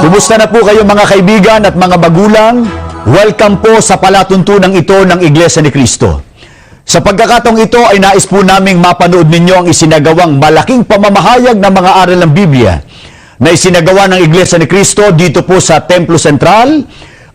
Kumusta na po kayo mga kaibigan at mga magulang? Welcome po sa palatuntunang ito ng Iglesia ni Cristo. Sa pagkakataong ito ay nais po naming mapanood ninyo ang isinagawang malaking pamamahayag ng mga aral ng Biblia na isinagawa ng Iglesia ni Cristo dito po sa Templo Sentral,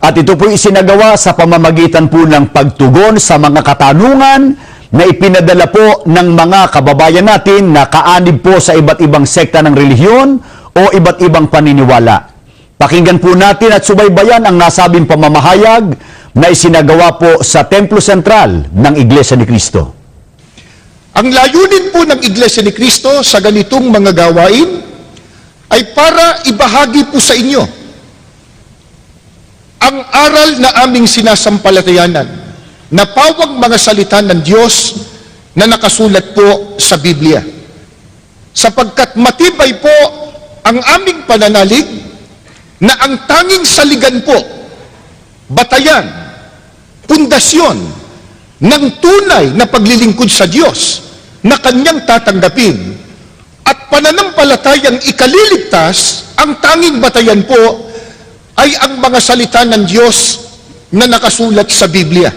at ito po isinagawa sa pamamagitan po ng pagtugon sa mga katanungan na ipinadala po ng mga kababayan natin na kaanib po sa iba't ibang sekta ng relihiyon o iba't ibang paniniwala. Pakinggan po natin at subaybayan ang nasabing pamamahayag na isinagawa po sa Templo Sentral ng Iglesia ni Cristo. Ang layunin po ng Iglesia ni Cristo sa ganitong mga gawain ay para ibahagi po sa inyo ang aral na aming sinasampalatayanan na pawang mga salita ng Diyos na nakasulat po sa Biblia. Sapagkat matibay po ang aming pananalig na ang tanging saligan po, batayan, pundasyon ng tunay na paglilingkod sa Diyos na kanyang tatanggapin at pananampalatayang ikaliligtas, ang tanging batayan po ay ang mga salita ng Diyos na nakasulat sa Biblia.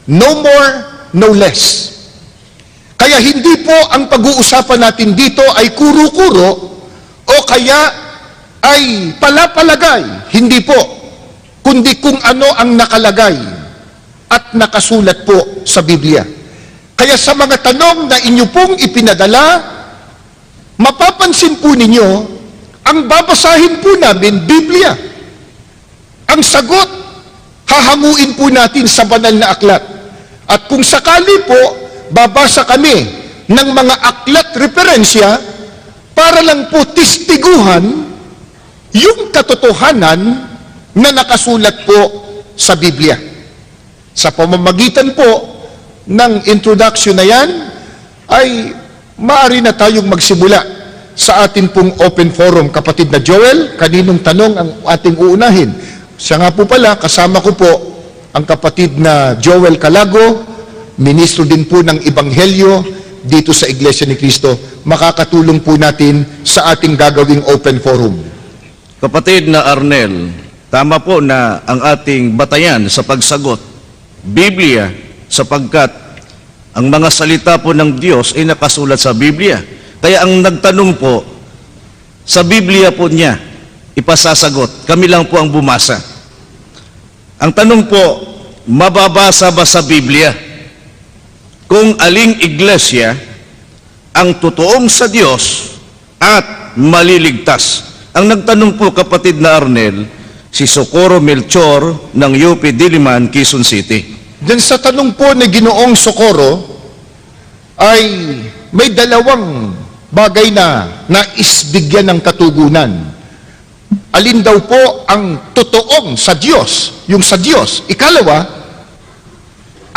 No more, no less. Kaya hindi po ang pag-uusapan natin dito ay kuro-kuro o kaya ay palapalagay, hindi po, kundi kung ano ang nakalagay at nakasulat po sa Biblia. Kaya sa mga tanong na inyo pong ipinadala, mapapansin po ninyo, ang babasahin po namin, Biblia. Ang sagot, hahanguin po natin sa banal na aklat. At kung sakali po, babasa kami ng mga aklat referensya para lang po tistiguhan yung katotohanan na nakasulat po sa Biblia. Sa pamamagitan po ng introduction na yan, ay maaari na tayong magsimula sa atin pong open forum. Kapatid na Joel, kaninong tanong ang ating uunahin? Siya nga po pala, kasama ko po ang kapatid na Joel Calago, ministro din po ng Ebanghelyo dito sa Iglesia ni Cristo. Makakatulong po natin sa ating gagawing open forum. Kapatid na Arnel, tama po na ang ating batayan sa pagsagot, Biblia, sapagkat ang mga salita po ng Diyos ay nakasulat sa Biblia. Kaya ang nagtanong po, sa Biblia po niya ipasasagot. Kami lang po ang bumasa. Ang tanong po, mababasa ba sa Biblia kung aling iglesia ang totoong sa Diyos at maliligtas? Ang nagtanong po, kapatid na Arnel, si Socorro Melchor ng UP Diliman, Quezon City. Diyan sa tanong po ni Ginoong Socorro ay may dalawang bagay na naisbigyan ng katugunan. Alin daw po ang totoong sa Diyos, yung sa Diyos. Ikalawa,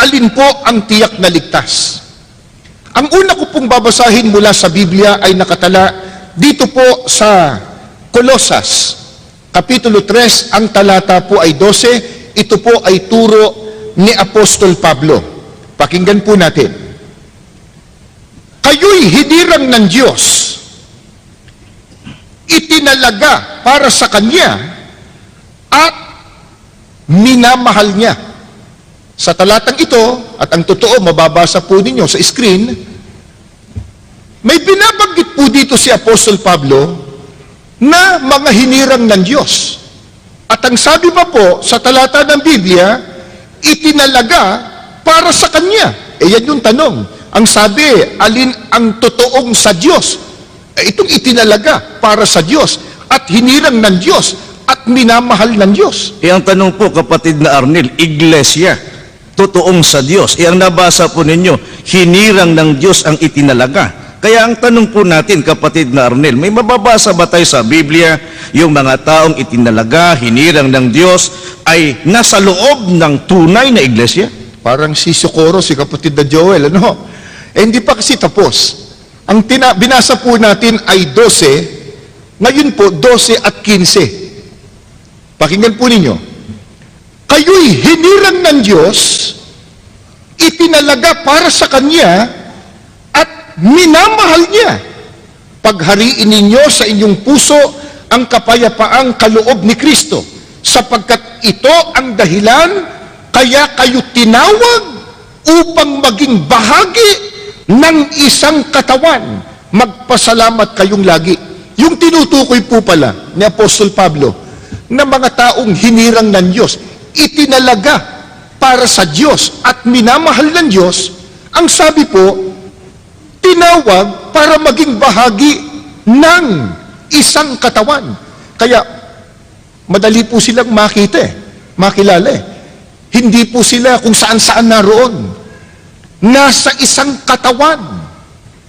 alin po ang tiyak na ligtas. Ang una ko pong babasahin mula sa Biblia ay nakatala dito po sa Kolosas, Kapitulo 3, ang talata po ay 12, ito po ay turo ni Apostol Pablo. Pakinggan po natin. Kayo'y hinirang ng Diyos, itinalaga para sa Kanya, at minamahal niya. Sa talatang ito, at ang totoo, mababasa po ninyo sa screen, may binabanggit po dito si Apostol Pablo na mga hinirang ng Diyos. At ang sabi pa po sa talata ng Biblia, itinalaga para sa Kanya. Yan yung tanong. Ang sabi, alin ang totoong sa Diyos? Itong itinalaga para sa Diyos at hinirang ng Diyos at minamahal ng Diyos. Ang tanong po, kapatid na Arnel, iglesia, totoong sa Diyos. Ang nabasa po ninyo, hinirang ng Diyos ang itinalaga. Kaya ang tanong po natin, kapatid na Arnel, may mababasa ba tayo sa Biblia yung mga taong itinalaga, hinirang ng Diyos ay nasa loob ng tunay na iglesia? Parang si Socorro, si kapatid na Joel, ano? Hindi pa kasi tapos. Ang binasa po natin ay 12, Ngayon po, 12 at 15. Pakinggan po ninyo. Kayo'y hinirang ng Diyos, itinalaga para sa Kanya, at minamahal niya. Paghariin ninyo sa inyong puso ang kapayapaang kaloob ni Kristo, sapagkat ito ang dahilan kaya kayo tinawag upang maging bahagi ng isang katawan. Magpasalamat kayong lagi. Yung tinutukoy po pala ni Apostol Pablo na mga taong hinirang ng Diyos, itinalaga para sa Diyos at minamahal ng Diyos, ang sabi po, tinawag para maging bahagi ng isang katawan. Kaya, madali po silang makita makilala Hindi po sila kung saan-saan naroon. Nasa isang katawan.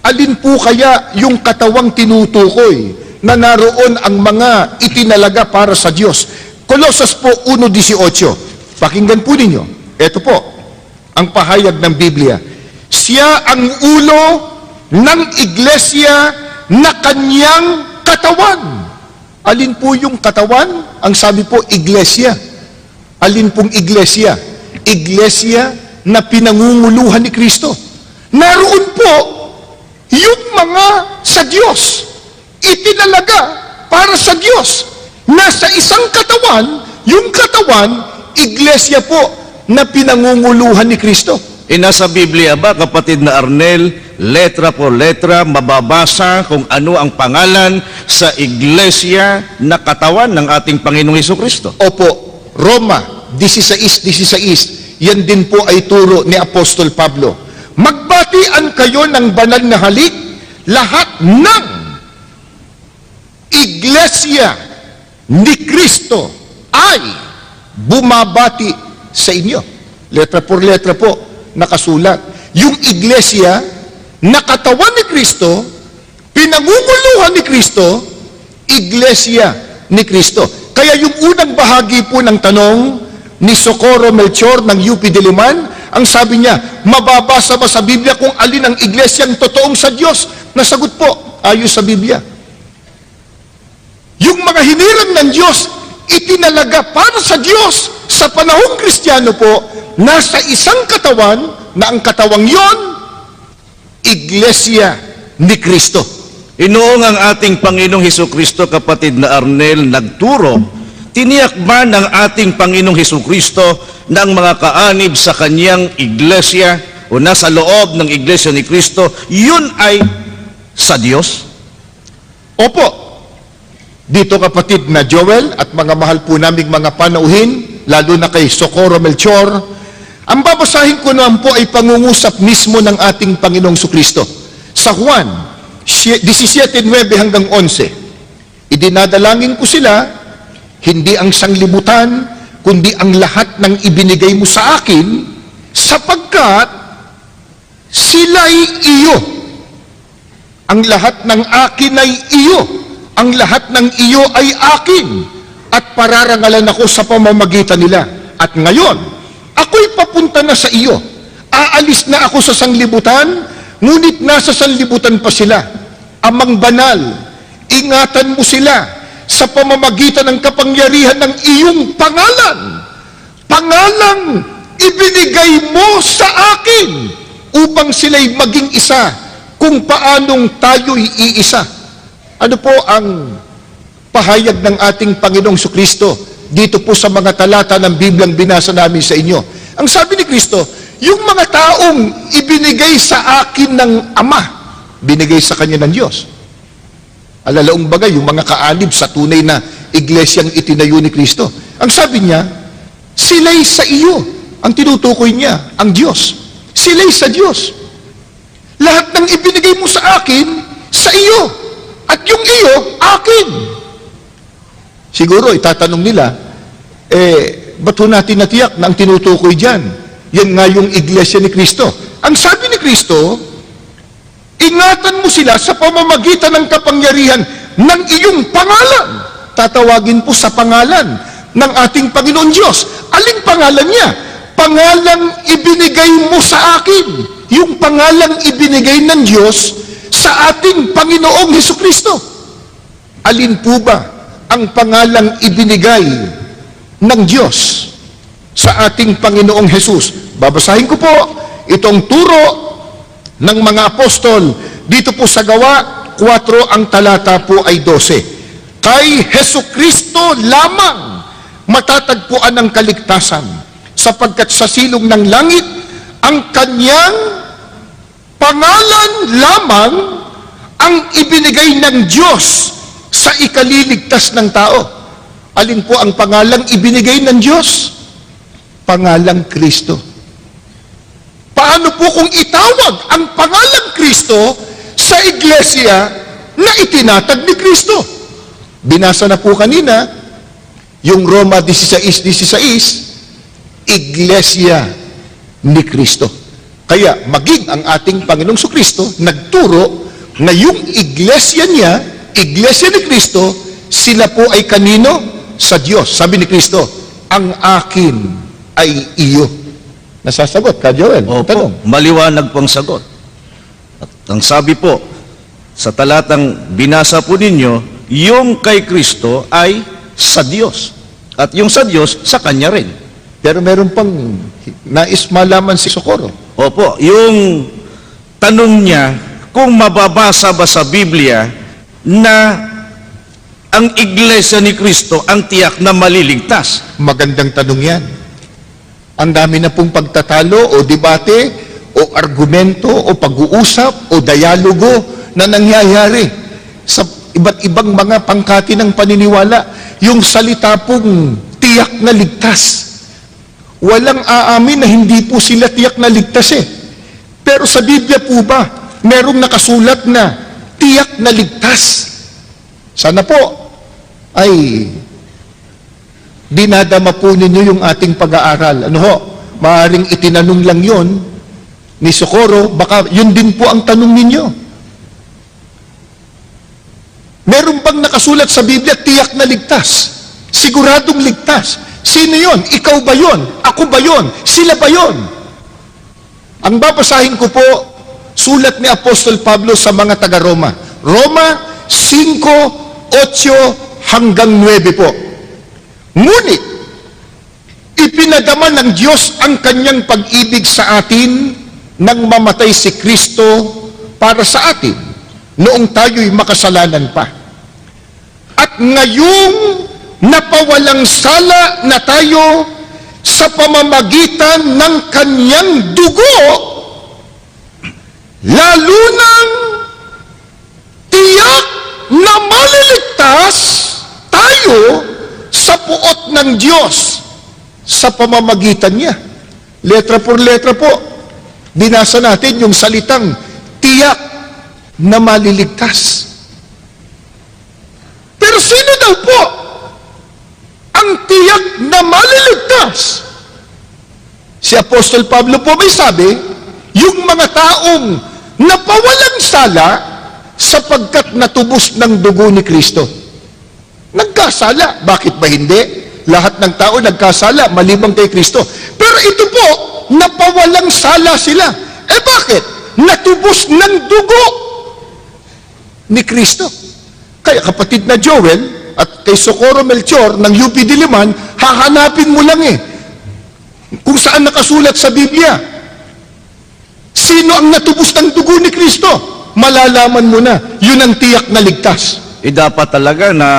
Alin po kaya yung katawang tinutukoy na naroon ang mga itinalaga para sa Diyos? Colossus po 1:18. Pakinggan po ninyo. Ito po, ang pahayag ng Biblia. Siya ang ulo ng iglesia na kanyang katawan. Alin po yung katawan? Ang sabi po, iglesia. Alin pong iglesia? Iglesia na pinangunguluhan ni Kristo. Naroon po yung mga sa Diyos. Itinalaga para sa Diyos. Nasa isang katawan, yung katawan, iglesia po na pinangunguluhan ni Kristo. Nasa Biblia ba, kapatid na Arnel, letra por letra, mababasa kung ano ang pangalan sa iglesia na katawan ng ating Panginoong Hesukristo? Opo, Roma 16:16. Yan din po ay turo ni Apostol Pablo. Magbatian kayo ng banal na halik, lahat ng iglesia ni Kristo ay bumabati sa inyo. Letra por letra po, nakasulat. Yung iglesia na katawan ni Kristo, pinangunguluhan ni Kristo, iglesia ni Kristo. Kaya yung unang bahagi po ng tanong ni Socorro Melchor ng UP Diliman, ang sabi niya, mababasa ba sa Biblia kung alin ang iglesyang totoong sa Diyos? Nasagot po, ayos sa Biblia. Yung mga hinirang ng Diyos, itinalaga para sa Diyos sa panahong Kristiyano po, nasa isang katawan na ang katawang yon, iglesia ni Kristo. Inoong ang ating Panginoong Hesukristo, kapatid na Arnel, nagturo, tiniyak ba ng ating Panginoong Hesukristo na ang mga kaanib sa kanyang iglesia o nasa loob ng iglesia ni Kristo, yun ay sa Diyos? Opo. Dito kapatid na Joel at mga mahal po naming mga panauhin, lalo na kay Socorro Melchor, ang babasahin ko naman po ay pangungusap mismo ng ating Panginoong Sukristo. Sa Juan 17:9 hanggang 11, idinadalangin ko sila, hindi ang sanglibutan, kundi ang lahat ng ibinigay mo sa akin, sapagkat sila'y iyo. Ang lahat ng akin ay iyo. Ang lahat ng iyo ay akin. At pararangalan ako sa pamamagitan nila. At ngayon, ako'y papunta na sa iyo. Aalis na ako sa sanglibutan, ngunit nasa sanlibutan pa sila. Amang banal, ingatan mo sila sa pamamagitan ng kapangyarihan ng iyong pangalan. Pangalang ibinigay mo sa akin upang sila'y maging isa kung paanong tayo'y iisa. Ano po ang pahayag ng ating Panginoong Sukristo dito po sa mga talata ng Biblyang binasa namin sa inyo? Ang sabi ni Kristo, yung mga taong ibinigay sa akin ng Ama, binigay sa kanya ng Diyos. Alalaong bagay, yung mga kaanib sa tunay na iglesyang itinayo ni Kristo. Ang sabi niya, sila'y sa iyo. Ang tinutukoy niya, ang Diyos. Sila'y sa Diyos. Lahat ng ibinigay mo sa akin, sa iyo. At yung iyo, akin. Siguro, itatanong nila, ba't ho natin natiyak na ang tinutukoy dyan? Yan nga yung iglesia ni Kristo. Ang sabi ni Kristo, ingatan mo sila sa pamamagitan ng kapangyarihan ng iyong pangalan. Tatawagin po sa pangalan ng ating Panginoon Diyos. Aling pangalan niya? Pangalang ibinigay mo sa akin. Yung pangalang ibinigay ng Diyos sa ating Panginoong Hesukristo. alin po ba ang pangalang ibinigay ng Diyos sa ating Panginoong Hesus? Babasahin ko po itong turo ng mga apostol dito po sa Gawa 4, ang talata po ay 12. Kay Hesukristo lamang matatagpuan ang kaligtasan, sapagkat sa silong ng langit ang kanyang pangalan lamang ang ibinigay ng Diyos sa ikaliligtas ng tao. Alin po ang pangalang ibinigay ng Diyos? Pangalang Kristo. Paano po kung itawag ang pangalang Kristo sa iglesia na itinatag ni Kristo? Binasa na po kanina yung Roma 16:16, Iglesia ni Kristo. Kaya maging ang ating Panginoong Kristo nagturo na yung iglesia niya, iglesia ni Kristo, sila po ay kanino? Sa Diyos. Sabi ni Kristo, ang akin ay iyo. Nasasagot ka, Joel? Opo, maliwanag pong sagot. At ang sabi po, sa talatang binasa po ninyo, yung kay Kristo ay sa Diyos. At yung sa Diyos, sa Kanya rin. Pero meron pang nais malaman si Socorro. Opo, yung tanong niya, kung mababasa ba sa Biblia na ang iglesia ni Kristo ang tiyak na maliligtas? Magandang tanong yan. Ang dami na pong pagtatalo o debate o argumento o pag-uusap o dialogo na nangyayari sa iba't ibang mga pangkati ng paniniwala. Yung salita pong tiyak na ligtas. Walang aamin na hindi po sila tiyak na ligtas eh. Pero sa Biblia po ba, merong nakasulat na tiyak na ligtas? Sana po ay dinadama po ninyo yung ating pag-aaral. Ano ho? Maaaring itinanong lang yon ni Socorro, baka yun din po ang tanong ninyo. Meron bang nakasulat sa Biblia, tiyak na ligtas? Siguradong ligtas. Sino yon? Ikaw ba yon? Ako ba yon? Sila ba yon? Ang babasahin ko po, sulat ni Apostol Pablo sa mga taga-Roma. Roma 5:8 hanggang 9 po. Ngunit, ipinadama ng Diyos ang kanyang pag-ibig sa atin nang mamatay si Kristo para sa atin noong tayo'y makasalanan pa. At ngayong napawalang sala na tayo sa pamamagitan ng kanyang dugo, lalo nang tiyak na maliligtas tayo sa puot ng Diyos sa pamamagitan niya. Letra por letra po, binasa natin yung salitang tiyak na maliligtas. Pero sino daw po ang tiyak na maliligtas? Si Apostol Pablo po may sabi, yung mga taong napawalang sala sapagkat natubos ng dugo ni Kristo. Nagkasala. Bakit ba hindi? Lahat ng tao nagkasala, maliban kay Kristo. Pero ito po, napawalang sala sila. Eh bakit? Natubos ng dugo ni Kristo. Kaya kapatid na Joel at kay Socorro Melchor ng UP Diliman, hahanapin mo lang kung saan nakasulat sa Biblia. Sino ang natubos ng dugo ni Kristo? Malalaman mo na, yun ang tiyak na ligtas. Dapat talaga na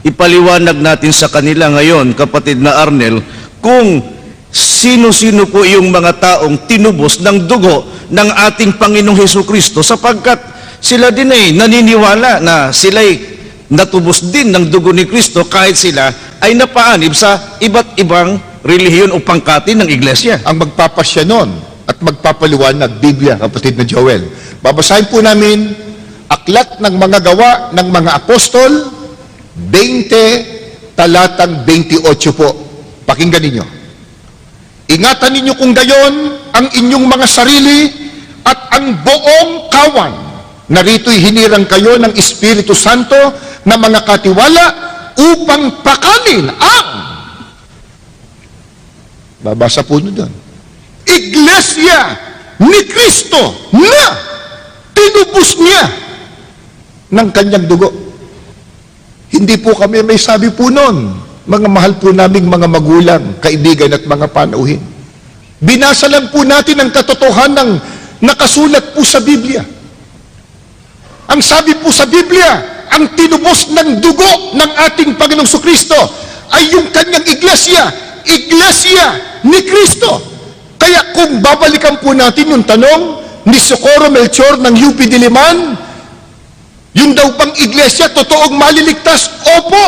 ipaliwanag natin sa kanila ngayon, kapatid na Arnel, kung sino-sino po yung mga taong tinubos ng dugo ng ating Panginoong Hesukristo, sapagkat sila din ay naniniwala na sila'y natubos din ng dugo ni Kristo kahit sila ay napaanib sa iba't ibang relihiyon o pangkati ng iglesia. Ang magpapasya nun at magpapaliwanag, Biblia, kapatid na Joel. Babasahin po namin Aklat ng mga Gawa ng mga Apostol, 20, talatang 28 po. Pakinggan ninyo. Ingatan ninyo kung gayon ang inyong mga sarili at ang buong kawan. Narito'y hinirang kayo ng Espiritu Santo na mga katiwala upang pakalin ang, babasa po nyo doon, Iglesia ni Kristo na tinubos niya ng kanyang dugo. Hindi po kami may sabi po nun. Mga mahal po naming mga magulang, kaibigan at mga panauhin. Binasa lang po natin ang katotohanan ng nakasulat po sa Biblia. Ang sabi po sa Biblia, ang tinubos ng dugo ng ating Panginoong Kristo ay yung kanyang iglesia ni Kristo. Kaya kung babalikan po natin yung tanong ni Socorro Melchor ng UP Diliman, yung daw pang iglesia totoong maliligtas? Opo,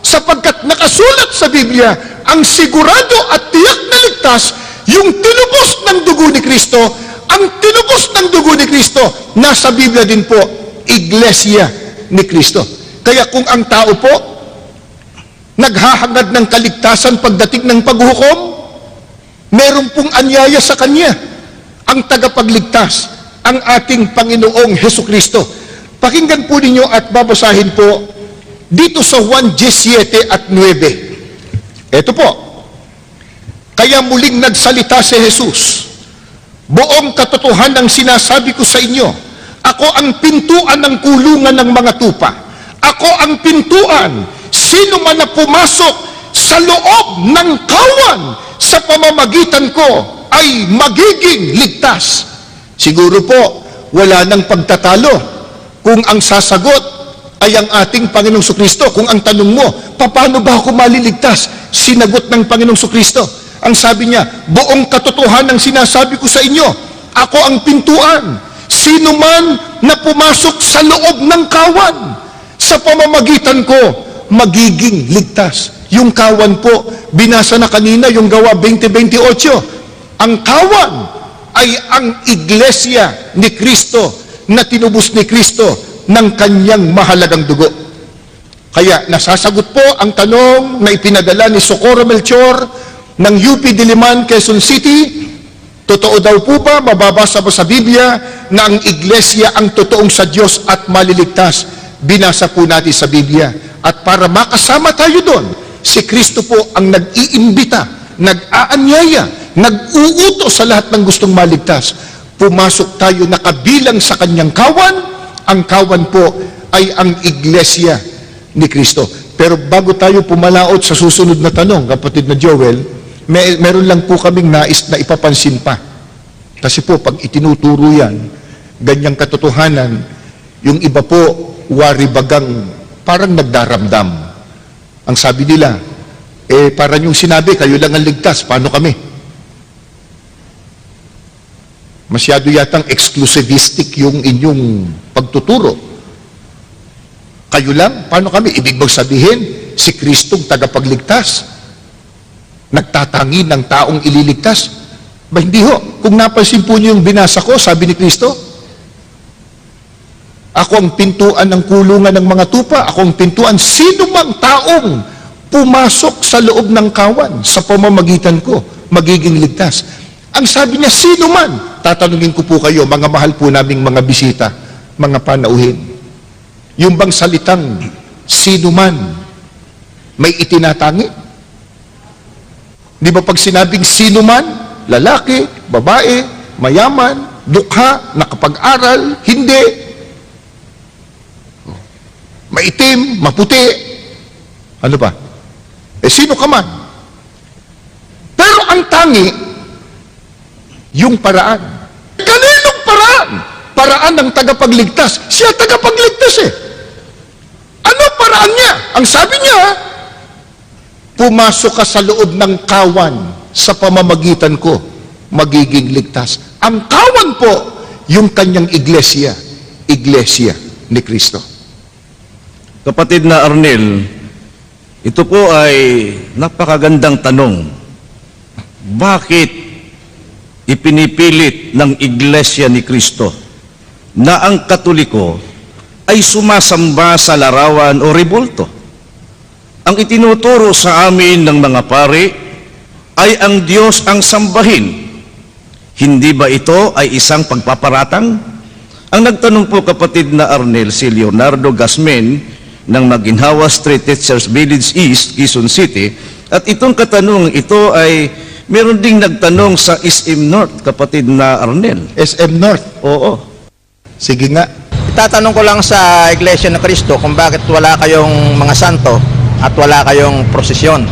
sapagkat nakasulat sa Biblia, ang sigurado at tiyak na ligtas, yung tinubos ng dugo ni Kristo. Ang tinubos ng dugo ni Kristo, nasa Biblia din po, iglesia ni Kristo. Kaya kung ang tao po, naghahangad ng kaligtasan pagdating ng paghukom, meron pong anyaya sa Kanya, ang tagapagligtas, ang ating Panginoong Hesukristo. Pakinggan po ninyo at babasahin po dito sa Juan 17 at 9. Ito po. Kaya muling nagsalita si Jesus, buong katotohanan sinasabi ko sa inyo, ako ang pintuan ng kulungan ng mga tupa. Ako ang pintuan. Sino man na pumasok sa loob ng kawan sa pamamagitan ko ay magiging ligtas. Siguro po, wala nang pagtatalo kung ang sasagot ay ang ating Panginoong Kristo. Kung ang tanong mo, paano ba ako maliligtas? Sinagot ng Panginoong Kristo. Ang sabi niya, buong katotohanan sinasabi ko sa inyo, ako ang pintuan. Sino man na pumasok sa loob ng kawan, sa pamamagitan ko, magiging ligtas. Yung kawan po, binasa na kanina yung Gawa 20:28. Ang kawan ay ang iglesia ni Kristo na tinubos ni Kristo ng kanyang mahalagang dugo. Kaya nasasagot po ang tanong na ipinadala ni Socorro Melchor ng UP Diliman, Quezon City. Totoo daw po ba, mababasa ba sa Biblia na ang iglesia ang totoong sa Diyos at maliligtas? Binasa po natin sa Biblia. At para makasama tayo doon, si Kristo po ang nag-iimbita, nag-aanyaya, nag-uuto sa lahat ng gustong maligtas. Pumasok tayo nakabilang sa kanyang kawan. Ang kawan po ay ang iglesia ni Kristo. Pero bago tayo pumalaot sa susunod na tanong, kapatid na Joel, meron lang po kaming nais na ipapansin pa. Kasi po, pag itinuturo yan, ganyang katotohanan, yung iba po, wari-bagang, parang nagdaramdam. Ang sabi nila, parang yung sinabi, kayo lang ang ligtas, paano kami? Masyado yatang exclusivistic yung inyong pagtuturo. Kayo lang? Paano kami? Ibig bang sabihin, si Kristong tagapagligtas, nagtatangi ng taong ililigtas? Ba hindi ho. Kung napansin po niyo yung binasa ko, sabi ni Kristo, ako ang pintuan ng kulungan ng mga tupa, ako ang pintuan, sino mang taong pumasok sa loob ng kawan, sa pamamagitan ko, magiging ligtas. Ang sabi niya, sino man? Tatanungin ko po kayo, mga mahal po naming mga bisita, mga panauhin. Yung bang salitang, sino man, may itinatangi? Di ba pag sinabing sino man, lalaki, babae, mayaman, dukha, nakapag-aral, hindi, maitim, maputi, ano ba? Sino ka man? Pero ang tangi, yung paraan. Kaninong paraan? Paraan ng tagapagligtas. Siya tagapagligtas eh. Ano paraan niya? Ang sabi niya, pumasok ka sa loob ng kawan sa pamamagitan ko, magiging ligtas. Ang kawan po, yung kanyang iglesia ni Kristo. Kapatid na Arnel, ito po ay napakagandang tanong. Bakit ipinipilit ng Iglesia ni Kristo na ang Katoliko ay sumasamba sa larawan o rebulto? Ang itinuturo sa amin ng mga pari ay ang Diyos ang sambahin. Hindi ba ito ay isang pagpaparatang? Ang nagtanong po, kapatid na Arnel, si Leonardo Gasmen ng Maginhawa Street, Teachers Village East, Quezon City, at itong katanungan ito ay meron ding nagtanong sa SM North, kapatid na Arnel. SM North. Oo. Sige nga. itatanong ko lang sa Iglesia ni Cristo kung bakit wala kayong mga santo at wala kayong prosesyon.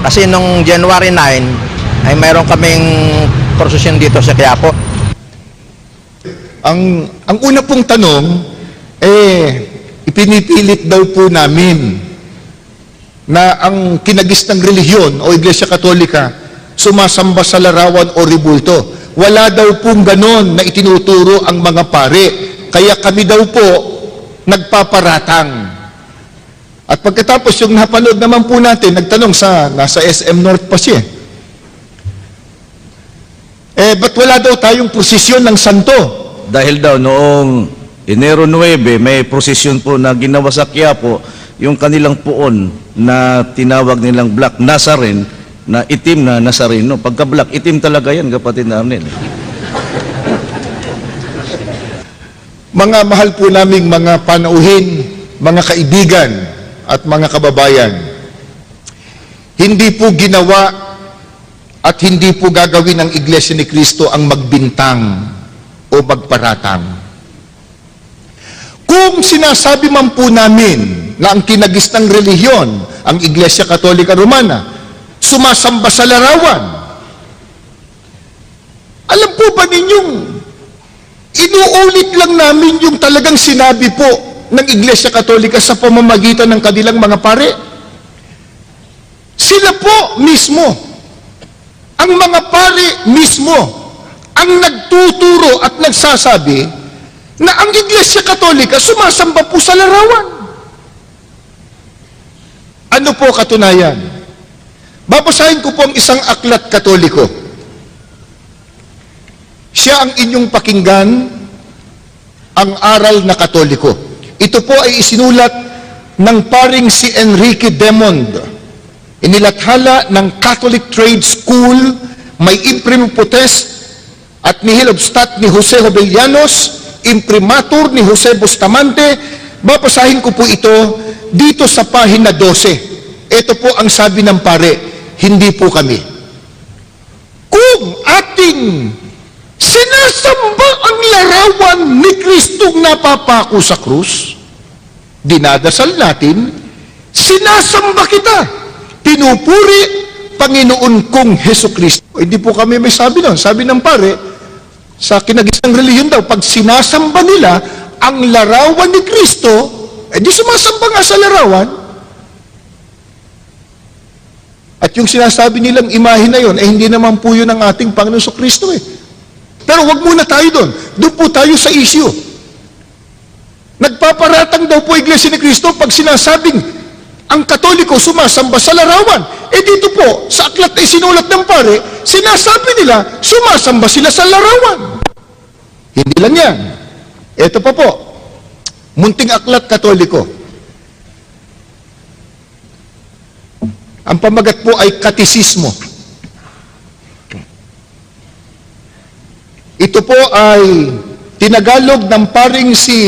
Kasi nung January 9 ay mayroon kaming prosesyon dito sa Quiapo. Ang una pong tanong, ipinipilit daw po namin na ang kinagistang relihiyon o Iglesia Katolika sumasamba sa larawan o ribulto. Wala daw pong ganon na itinuturo ang mga pare. Kaya kami daw po nagpaparatang. At pagkatapos yung napanood naman po natin, nagtanong nasa SM North pa siya. Ba't wala daw tayong prosesyon ng santo? Dahil daw noong Enero 9, may prosesyon po na ginawa sa Quiapo, yung kanilang puon na tinawag nilang Black Nazarene, na itim na Nazareno. Pagka black, itim talaga yan, kapatid na Arnel. Mga mahal po naming mga panauhin, mga kaibigan at mga kababayan, hindi po ginawa at hindi po gagawin ng Iglesia ni Cristo ang magbintang o magparatang. Kung sinasabi man po namin na ang kinagistang relihiyon, ang Iglesia Katolika Romana, sumasamba sa larawan, alam po ba ninyong inuulit lang namin yung talagang sinabi po ng Iglesia Katolika sa pamamagitan ng kanilang mga pare? Sila po mismo, ang mga pare mismo, ang nagtuturo at nagsasabi na ang Iglesia Katolika sumasamba po sa larawan. Ano po katunayan? Babasahin ko po ang isang aklat Katoliko. Siya ang inyong pakinggan, ang aral na Katoliko. Ito po ay isinulat ng paring si Enrique Demond. Inilathala ng Catholic Trade School, may imprimu potest at nihil obstat ni Jose Jovellanos, imprimatur ni Jose Bustamante. Babasahin ko po ito dito sa pahina 12. Ito po ang sabi ng pare, hindi po kami. Kung ating sinasamba ang larawan ni Kristong napapako sa krus, dinadasal natin, sinasamba kita, pinupuri Panginoon kong Heso Kristo. Hindi po kami may sabi nun. Sabi ng pare, sa kinagisang relihiyon daw, pag sinasamba nila ang larawan ni Kristo, di sumasamba nga sa larawan. At yung sinasabi nilang imahe na yun, hindi naman po yun ang ating Panginoon sa Kristo eh. Pero wag muna tayo doon. Doon po tayo sa issue. Nagpaparatang daw po Iglesia ni Cristo pag sinasabing ang Katoliko sumasamba sa larawan. Dito po, sa aklat na isinulat ng pare, sinasabi nila, sumasamba sila sa larawan. Hindi lang yan. Ito pa po, munting aklat Katoliko. Ang pamagat po ay katisismo. Ito po ay tinagalog ng paring si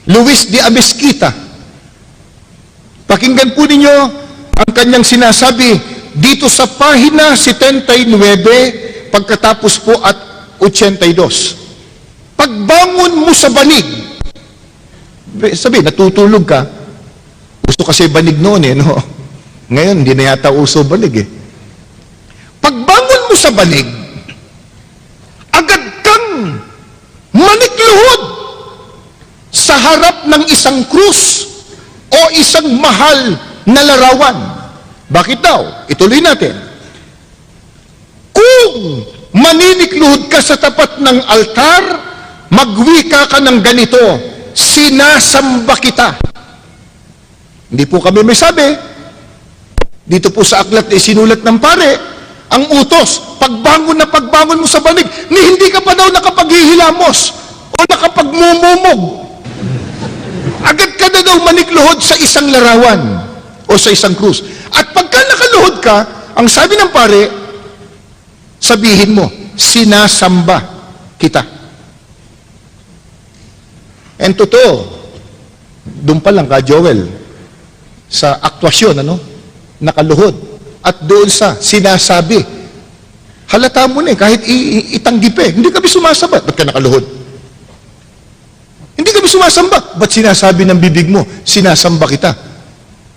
Luis de Amezquita. Pakinggan po ninyo ang kanyang sinasabi dito sa pahina 79 pagkatapos po at 82. Pagbangon mo sa banig, sabi, natutulog ka, gusto kasi banig noon eh, no? Ngayon, hindi na yata uso banig eh. Pagbangon mo sa banig, agad kang manikluhod sa harap ng isang krus o isang mahal na larawan. Bakit daw? Ituloy natin. Kung maninikluhod ka sa tapat ng altar, magwika ka ng ganito, sinasamba kita. Hindi po kami may sabi. Dito po sa aklat na isinulat ng pare, ang utos, pagbangon mo sa banig, ni hindi ka pa daw nakapaghihilamos o nakapagmumumog. Agad ka na daw manikluhod sa isang larawan o sa isang krus. At pagka nakaluhod ka, ang sabi ng pare, sabihin mo, sinasamba kita. And totoo, doon pa lang ka, Joel, sa aktwasyon, nakaluhod. At doon sa sinasabi, halata mo na kahit itanggi pa hindi kami sumasabat. Ba't ka nakaluhod? Hindi kami kami sumasamba. Ba't sinasabi ng bibig mo, sinasamba kita?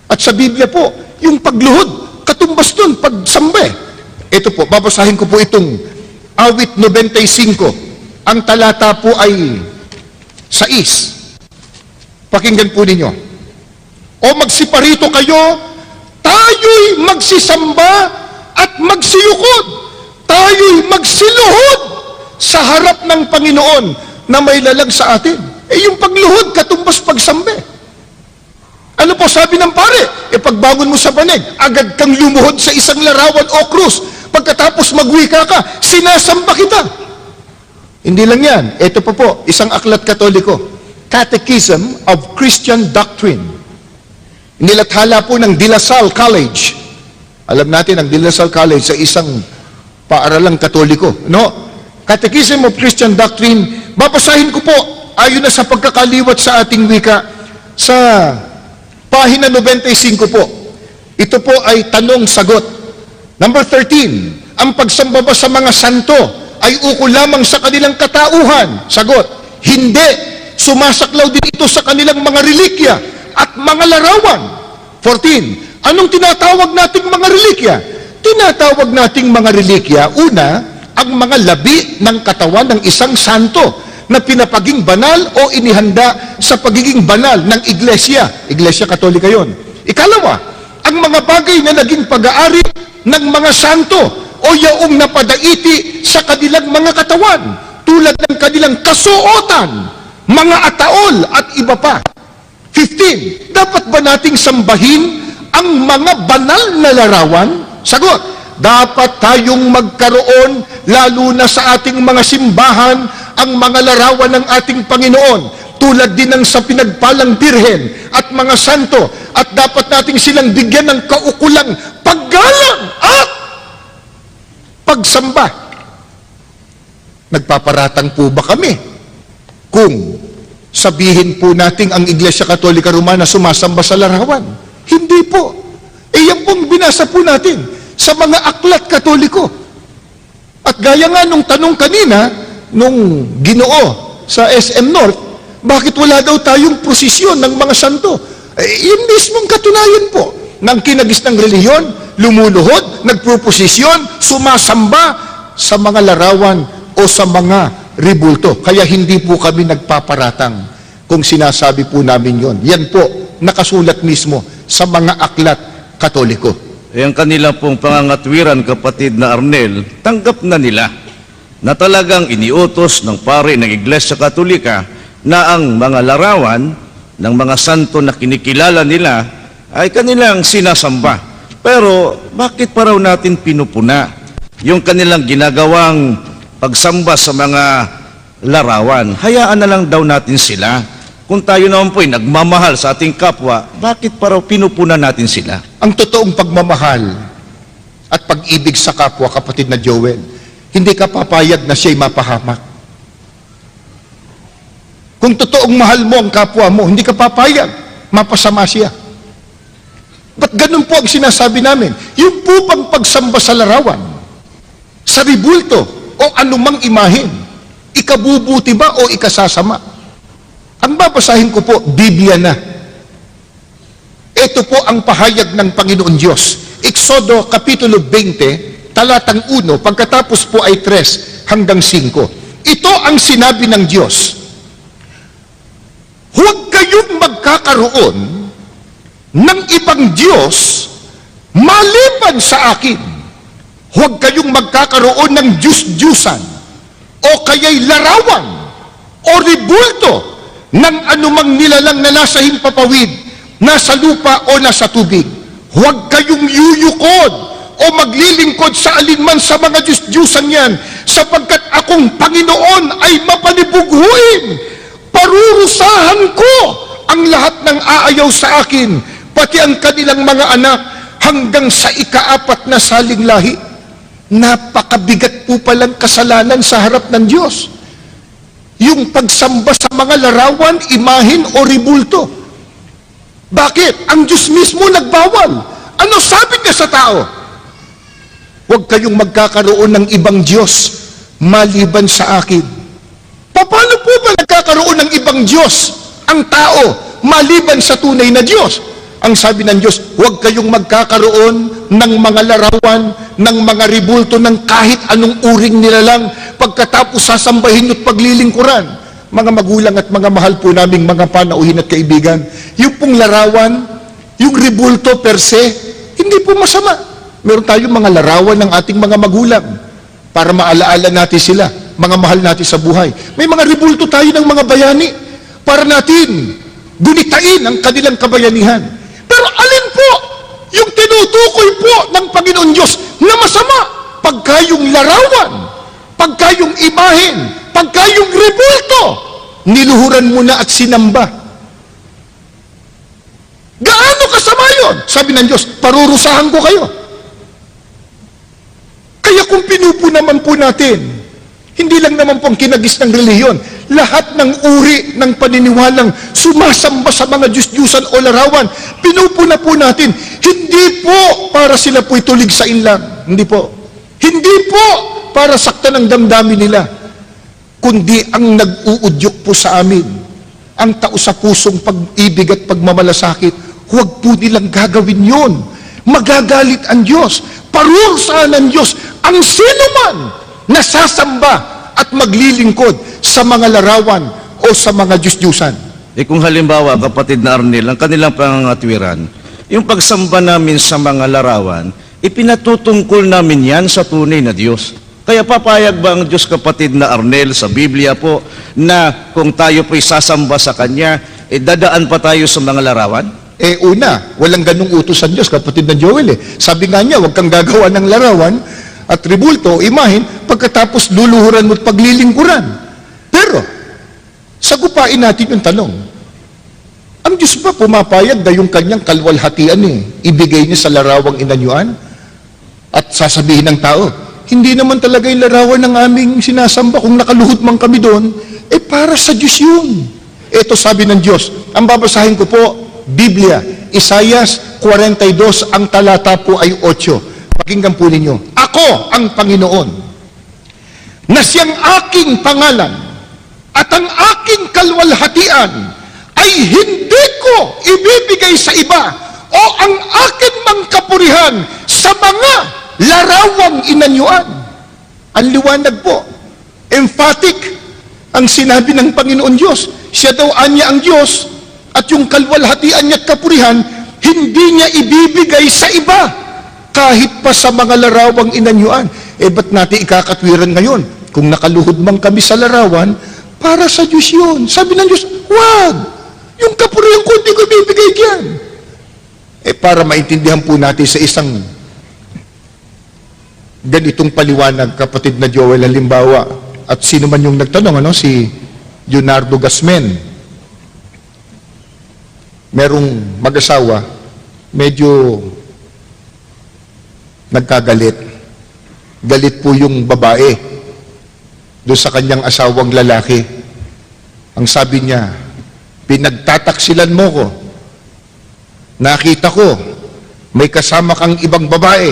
At sa Biblia po, yung pagluhod, katumbas dun, pagsamba eh. Ito po, babasahin ko po itong awit 95. Ang talata po ay 6. Pakinggan po ninyo. O magsiparito kayo, tayo'y magsisamba at magsiyukod. Tayo'y magsiluhod sa harap ng Panginoon na may lalag sa atin. Yung pagluhod, katumbas pagsambe. Ano po sabi ng pare? Pagbangon mo sa banig, agad kang lumuhod sa isang larawan o krus. Pagkatapos magwika ka, sinasamba kita. Hindi lang yan. Ito po, isang aklat Katoliko. Catechism of Christian Doctrine. Nilathala po ng De La Salle College. Alam natin, ang De La Salle College sa isang paaralang Katoliko. No? Catechism of Christian Doctrine, babasahin ko po, ayon na sa pagkakaliwat sa ating wika, sa pahina 95 po. Ito po ay tanong-sagot. Number 13, ang pagsamba ba sa mga santo ay ukol lamang sa kanilang katauhan? Sagot, hindi. Sumasaklaw din ito sa kanilang mga relikya at mga larawan. 14, anong tinatawag nating mga relikya? Tinatawag nating mga relikya, una, ang mga labi ng katawan ng isang santo na pinapaging banal o inihanda sa pagiging banal ng iglesia. Iglesia Katolika yon. Ikalawa, ang mga bagay na naging pag-aari ng mga santo o yaong napadaiti sa kanilang mga katawan, tulad ng kanilang kasuotan, mga ataol at iba pa. 15, dapat ba nating sambahin ang mga banal na larawan? Sagot, dapat tayong magkaroon, lalo na sa ating mga simbahan, ang mga larawan ng ating Panginoon, tulad din ng sa pinagpalang birhen at mga santo, at dapat nating silang bigyan ng kaukulang paggalang at pagsamba. Nagpaparatang po ba kami kung sabihin po natin ang Iglesia Katolika Romana sumasamba sa larawan? Hindi po. Yan pong binasa po natin sa mga aklat Katoliko. At gaya nga nung tanong kanina, nung Ginoo sa SM North, bakit wala daw tayong prosesyon ng mga santo? Yung mismong katunayan po ng kinagis ng reliyon, lumuluhod, nagproposisyon, sumasamba sa mga larawan o sa mga ribulto. Kaya hindi po kami nagpaparatang kung sinasabi po namin yon. Yan po, nakasulat mismo sa mga aklat Katoliko. Ang kanila pong pangangatwiran, kapatid na Arnel, tanggap na nila na talagang iniutos ng pari ng Iglesia Katolika na ang mga larawan ng mga santo na kinikilala nila ay kanilang sinasamba. Pero bakit pa raw natin pinupuna yung kanilang ginagawang pagsamba sa mga larawan? Hayaan na lang daw natin sila. Kung tayo naman po ay nagmamahal sa ating kapwa, bakit pa raw pinupuna natin sila? Ang totoong pagmamahal at pag-ibig sa kapwa, kapatid na Joel, hindi ka papayag na siya'y mapahamak. Kung totoong mahal mo ang kapwa mo, hindi ka papayag, mapasama siya. Ba't ganun po ang sinasabi namin? Yung po pang pagsamba sa larawan, sa ribulto, o anumang imahin, ikabubuti ba o ikasasama? Ang babasahin ko po, Biblia na. Ito po ang pahayag ng Panginoon Diyos. Exodo Kapitulo 20, talatang 1, pagkatapos po ay 3 hanggang 5. Ito ang sinabi ng Diyos. Huwag kayong magkakaroon ng ibang Diyos maliban sa akin. Huwag kayong magkakaroon ng Diyos-Diyusan o kaya'y larawan o ribulto ng anumang nilalang na nasa himpapawid, nasa lupa o nasa tubig. Huwag kayong yuyukod o maglilingkod sa alinman sa mga Diyos-Diyusan yan, sapagkat akong Panginoon ay mapanibughuin. Parurusahan ko ang lahat ng aayaw sa akin, pati ang kanilang mga anak, hanggang sa ika-4 na saling lahi. Napakabigat po palang kasalanan sa harap ng Diyos. Yung pagsamba sa mga larawan, imahin o ribulto. Bakit? Ang Diyos mismo nagbawal. Ano sabi niya sa tao? Huwag kayong magkakaroon ng ibang Diyos maliban sa akin. Paano po ba nagkakaroon ng ibang Diyos ang tao maliban sa tunay na Diyos? Ang sabi ng Diyos, huwag kayong magkakaroon ng mga larawan, ng mga ribulto, ng kahit anong uring nilalang pagkatapos sasambahin at paglilingkuran. Mga magulang at mga mahal po naming mga panauhin at kaibigan, yung pong larawan, yung ribulto per se, hindi po masama. Meron tayong mga larawan ng ating mga magulang para maalaala natin sila, mga mahal natin sa buhay. May mga ribulto tayo ng mga bayani para natin gunitain ang kanilang kabayanihan. Pero alin po yung tinutukoy po ng Panginoon Diyos na masama? Pagka yung larawan, pagka yung imahen, pagka yung ribulto, niluhuran mo na at sinamba. Gaano kasama yun? Sabi ng Diyos, parurusahan ko kayo. Kaya kung pinupo naman po natin, hindi lang naman pong kinagis ng reliyon, lahat ng uri ng paniniwalang sumasamba sa mga Diyos-Diyusan o larawan, pinupuna po natin, hindi po para sila po'y tulig sa inlang. Hindi po. Hindi po para saktan ang damdamin nila, kundi ang nag-uudyok po sa amin, ang tao sa pusong pag-ibig at pagmamalasakit, huwag po nilang gagawin yon. Magagalit ang Diyos, parurusahan ng Diyos ang sinuman nasasamba at maglilingkod sa mga larawan o sa mga Diyos-Diyusan. Kung halimbawa, kapatid na Arnel, ang kanilang pangangatwiran, yung pagsamba namin sa mga larawan, ipinatutungkol namin yan sa tunay na Diyos. Kaya papayag ba ang Diyos, kapatid na Arnel, sa Biblia po, na kung tayo po'y sasamba sa Kanya, dadaan pa tayo sa mga larawan? Una, walang ganung utos ang Diyos, kapatid na Joel. Sabi nga niya, huwag kang gagawa ng larawan at ribulto o imahin, pagkatapos luluhuran mo at paglilingkuran. Pero, sagupain natin yung tanong, ang Diyos ba pumapayag na yung kanyang kalwalhatian ibigay niya sa larawang inanyuan? At sasabihin ng tao, hindi naman talaga yung larawan ng aming sinasamba, kung nakaluhod man kami doon, para sa Diyos yun. Ito sabi ng Diyos, ang babasahin ko po, Biblia, Isaias 42, ang talata po ay 8. Pakinggan po ninyo, ako ang Panginoon, na siyang aking pangalan at ang aking kalwalhatian ay hindi ko ibibigay sa iba o ang akin mang kapurihan sa mga larawang inanyuan. Ang liwanag po, emphatic ang sinabi ng Panginoon Diyos. Siya daw anya ang Diyos at yung kalwalhatian niya at kapurihan hindi niya ibibigay sa iba kahit pa sa mga larawang inanyuan. Ba't natin ikakatwiran ngayon? Kung nakaluhod man kami sa larawan, para sa Diyos yun. Sabi ng Diyos, wag! Yung kapurihan ko, hindi ko bibigay diyan. Para maintindihan po natin sa isang ganitong paliwanag, kapatid na Joel, halimbawa, at sino man yung nagtanong, si Leonardo Gasmen, merong mag-asawa, medyo nagkagalit. Galit po yung babae doon sa kanyang asawang lalaki. Ang sabi niya, pinagtataksilan mo ko. Nakita ko, may kasama kang ibang babae.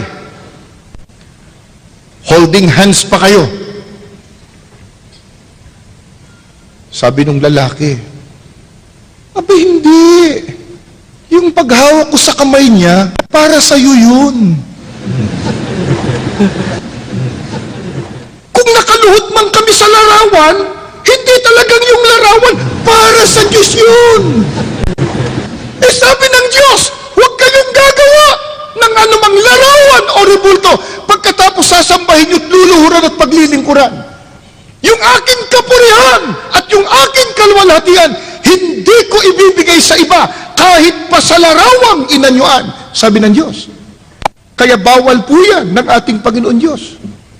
Holding hands pa kayo. Sabi nung lalaki, abi hindi. Yung paghawak ko sa kamay niya, para sa'yo yun. Kung nakaluhod man kami sa larawan, hindi talagang yung larawan, para sa Diyos yun. Sabi ng Diyos, huwag kayong gagawa ng anumang larawan o ribulto pagkatapos sasambahin nyo't luluhuran at paglilingkuran. Yung aking kapurihan at yung aking kalwalhatian, hindi ko ibibigay sa iba kahit pa sa larawang inanyuan, sabi ng Diyos. Kaya bawal po yan ng ating Panginoon Diyos.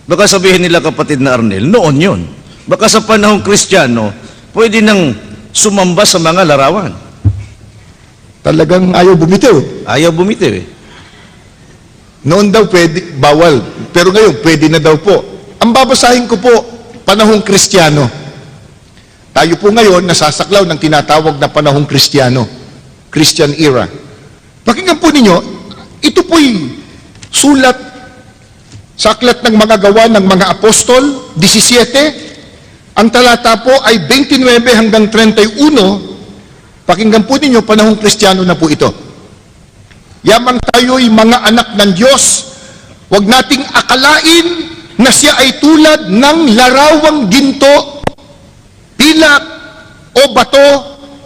Baka sabihin nila, kapatid na Arnel, noon yun. Baka sa panahong Kristiyano, pwede nang sumamba sa mga larawan. Talagang ayaw bumitiw. Ayaw bumitiw Noon daw pwede, bawal. Pero ngayon, pwede na daw po. Ang babasahin ko po, panahong Kristiyano. Tayo po ngayon, nasasaklaw ng tinatawag na panahong Kristiyano. Christian era. Pakinggan po ninyo, ito po'y sulat sa aklat ng mga gawa ng mga apostol, 17, Ang talata po ay 29 hanggang 31. Pakinggan po ninyo, panahong Kristiyano na po ito. Yamang tayo'y mga anak ng Diyos, huwag nating akalain na siya ay tulad ng larawang ginto, pilak o bato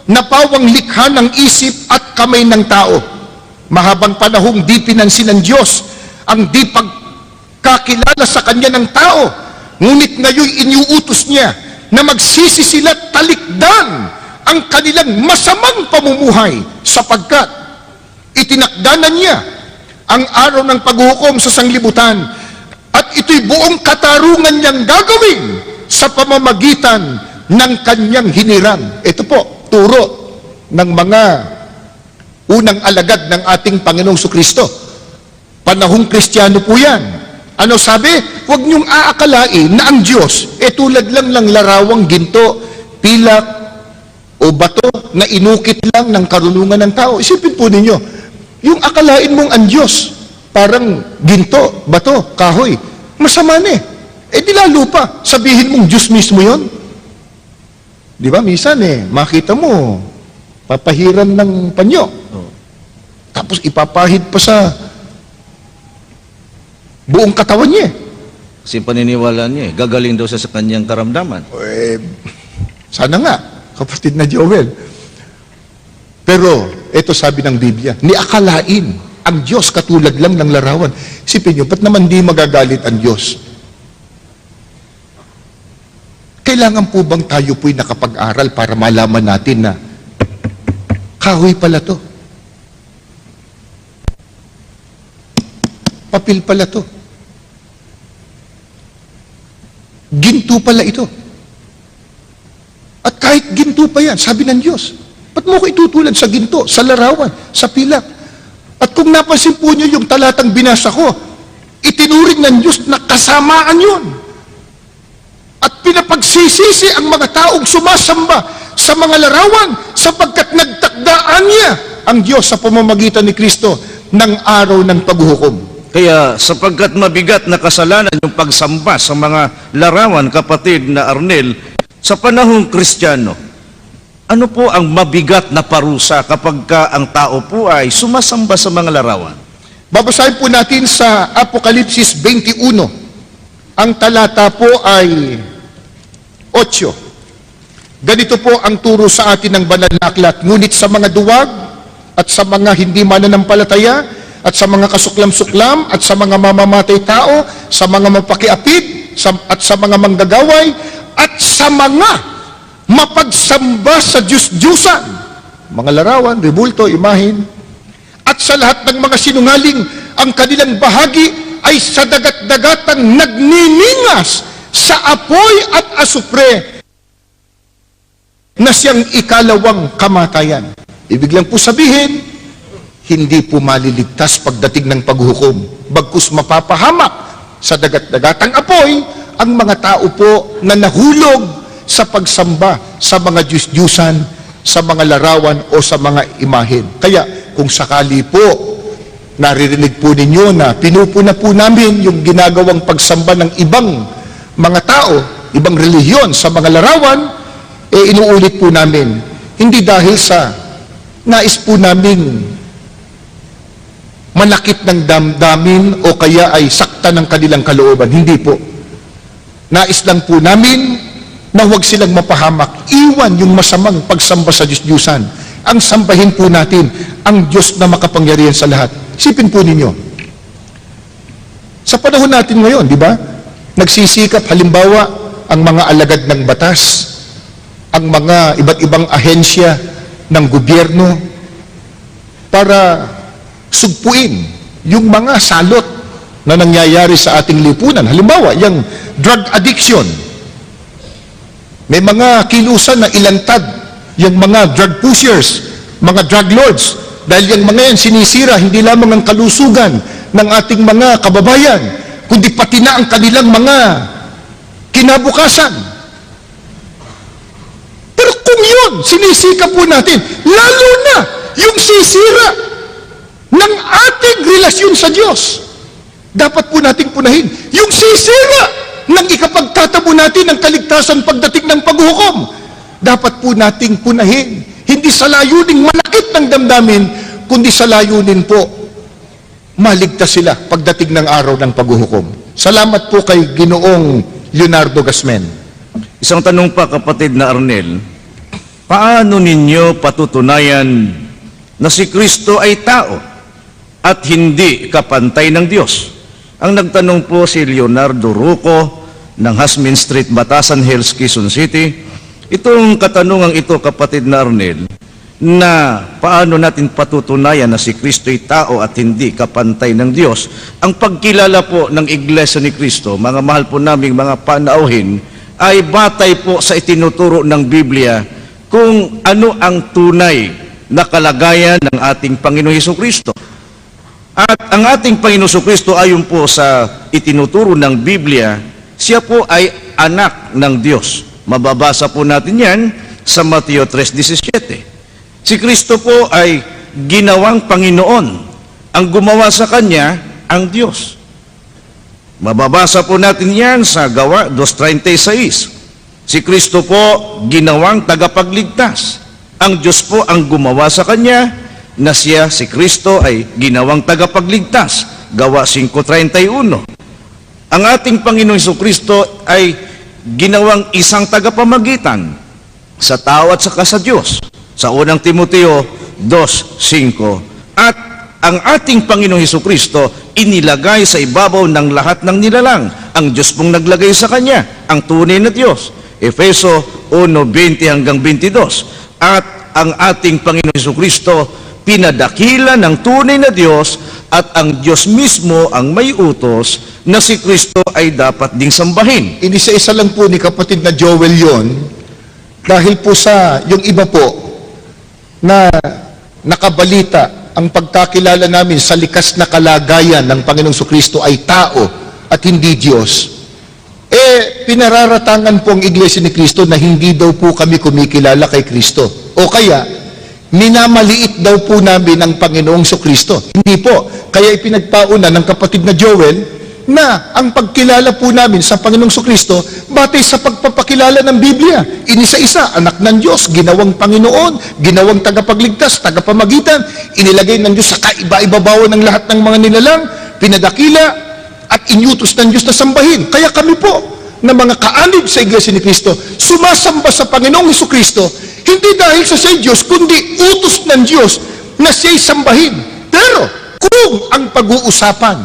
na pawang likha ng isip at kamay ng tao. Mahabang panahong di pinansin ng Diyos ang di pagkakilala sa kanya ng tao, ngunit ngayon iniuutos niya na magsisi sila't talikdan ang kanilang masamang pamumuhay sapagkat itinakdanan niya ang araw ng paghukom sa sanglibutan at ito'y buong katarungan niyang gagawin sa pamamagitan ng kanyang hinirang. Ito po, turo ng mga unang alagad ng ating Panginoong Kristo. Panahong Kristiyano po yan. Ano sabi? Huwag niyong aakalain na ang Diyos tulad lang ng larawang ginto, pilak o bato na inukit lang ng karunungan ng tao. Isipin po ninyo, yung akalain mong ang Diyos parang ginto, bato, kahoy, masama na di lalo pa, sabihin mong Diyos mismo yon. Di ba, minsan makita mo, papahiran ng panyo. Tapos ipapahid pa sa buong katawan niya. Kasi paniniwala niya, gagaling daw siya sa kanyang karamdaman. Sana nga, kapatid na Joel. Pero, ito sabi ng Biblia, niakalain ang Diyos katulad lang ng larawan. Isipin niyo, ba't naman di magagalit ang Diyos? Kailangan po bang tayo po'y nakapag-aral para malaman natin na kahoy pala to? Papel pala to? Ginto pala ito? At kahit ginto pa yan, sabi ng Diyos, ba't mo ko itutulad sa ginto, sa larawan, sa pilak? At kung napansin po niyo yung talatang binasa ko, itinuring ng Diyos na kasamaan yun. At pinapagsisisi ang mga taong sumasamba sa mga larawan sapagkat nagtakdaan niya ang Diyos sa pamamagitan ni Kristo ng araw ng paghuhukom. Kaya sapagkat mabigat na kasalanan yung pagsamba sa mga larawan, kapatid na Arnel, sa panahong Kristiyano, ano po ang mabigat na parusa kapag ang tao po ay sumasamba sa mga larawan? Babasahin po natin sa Apokalipsis 21. Ang talata po ay 8. Ganito po ang turo sa atin ng banal na aklat. Ngunit sa mga duwag at sa mga hindi mananampalataya at sa mga kasuklam-suklam at sa mga mamamatay tao, sa mga mapakiapid at sa mga manggagaway at sa mga mapagsamba sa Diyos-Diyusan, mga larawan, rebulto, imahin, at sa lahat ng mga sinungaling, ang kanilang bahagi ay sa dagat-dagatang nagniningas sa apoy at asupre na siyang ikalawang kamatayan. Ibig lang po sabihin, hindi po maliligtas pagdating ng paghukom, bagkus mapapahamak sa dagat-dagatang apoy ang mga tao po na nahulog sa pagsamba sa mga Diyos-Diyusan, sa mga larawan o sa mga imahen. Kaya kung sakali po naririnig po ninyo na pinupuna po namin yung ginagawang pagsamba ng ibang mga tao, ibang relihiyon sa mga larawan, inuulit po namin. Hindi dahil sa nais po naming manakit ng damdamin o kaya ay sakta ng kanilang kalooban. Hindi po. Nais lang po namin na huwag silang mapahamak. Iwan yung masamang pagsamba sa Diyos-Diyusan. Ang sambahin po natin ang Diyos na makapangyarihan sa lahat. Isipin po ninyo, sa panahon natin ngayon, di ba? Nagsisikap halimbawa ang mga alagad ng batas, ang mga iba't ibang ahensya ng gobyerno para sugpuin yung mga salot na nangyayari sa ating lipunan. Halimbawa, yung drug addiction. May mga kilusan na ilantad yung mga drug pushers, mga drug lords. Dahil yung mga yan sinisira hindi lamang ang kalusugan ng ating mga kababayan, kundi pati na ang kanilang mga kinabukasan. Pero kung yun, sinisika po natin, lalo na yung sisira ng ating relasyon sa Diyos, dapat po nating punahin yung sisira ng ikapagtatamo natin ng kaligtasan pagdating ng paghukom. Dapat po nating punahin, hindi sa layuning malakit ng damdamin, kundi sa layunin po, maligtas sila pagdating ng araw ng paghuhukom. Salamat po kay Ginoong Leonardo Gasmen. Isang tanong pa, kapatid na Arnel, paano ninyo patutunayan na si Kristo ay tao at hindi kapantay ng Diyos? Ang nagtanong po si Leonardo Ruco ng Hasmin Street, Batasan Hills, Quezon City. Itong katanungang ito, kapatid na Arnel, na paano natin patutunayan na si Kristo ay tao at hindi kapantay ng Diyos. Ang pagkilala po ng Iglesia ni Kristo, mga mahal po naming mga panauhin, ay batay po sa itinuturo ng Biblia kung ano ang tunay na kalagayan ng ating Panginoong Hesukristo. At ang ating Panginoong Hesukristo, ayon po sa itinuturo ng Biblia, siya po ay anak ng Diyos. Mababasa po natin yan sa Mateo 3:17. Si Kristo po ay ginawang Panginoon. Ang gumawa sa Kanya, ang Diyos. Mababasa po natin yan sa Gawa 2:36. Si Kristo po ginawang tagapagligtas. Ang Diyos po ang gumawa sa Kanya, na siya, si Kristo, ay ginawang tagapagligtas. Gawa 5:31. Ang ating Panginoong Hesukristo ay ginawang isang tagapamagitan sa tao at saka sa Diyos. Sa unang Timoteo 2:5. At ang ating Panginoong Hesukristo inilagay sa ibabaw ng lahat ng nilalang. Ang Diyos pong naglagay sa Kanya, ang tunay na Diyos. Efeso 1:20 hanggang 22. At ang ating Panginoong Hesukristo pinadakila ng tunay na Diyos, at ang Diyos mismo ang may utos na si Kristo ay dapat ding sambahin. Inisa-isa lang po ni kapatid na Joel yon, dahil po sa yung iba po na nakabalita ang pagkakilala namin sa likas na kalagayan ng Panginoong Kristo ay tao at hindi Diyos. Pinararatangan po ang Iglesia ni Kristo na hindi daw po kami kumikilala kay Kristo. O kaya, minamaliit daw po namin ang Panginoong Kristo. Hindi po. Kaya ipinagpauna ng kapatid na Joel na ang pagkilala po namin sa Panginoong Kristo batay sa pagpapakilala ng Biblia. Inisa-isa, anak ng Diyos, ginawang Panginoon, ginawang tagapagligtas, tagapamagitan, inilagay ng Diyos sa kaiba-ibabawan ng lahat ng mga nilalang, pinadakila at inyutos ng Diyos na sambahin. Kaya kami po, na mga kaanib sa Iglesia ni Kristo, sumasamba sa Panginoong Hesukristo, hindi dahil sa siya'y Diyos, kundi utos ng Diyos na siya'y sambahin. Pero, kung ang pag-uusapan,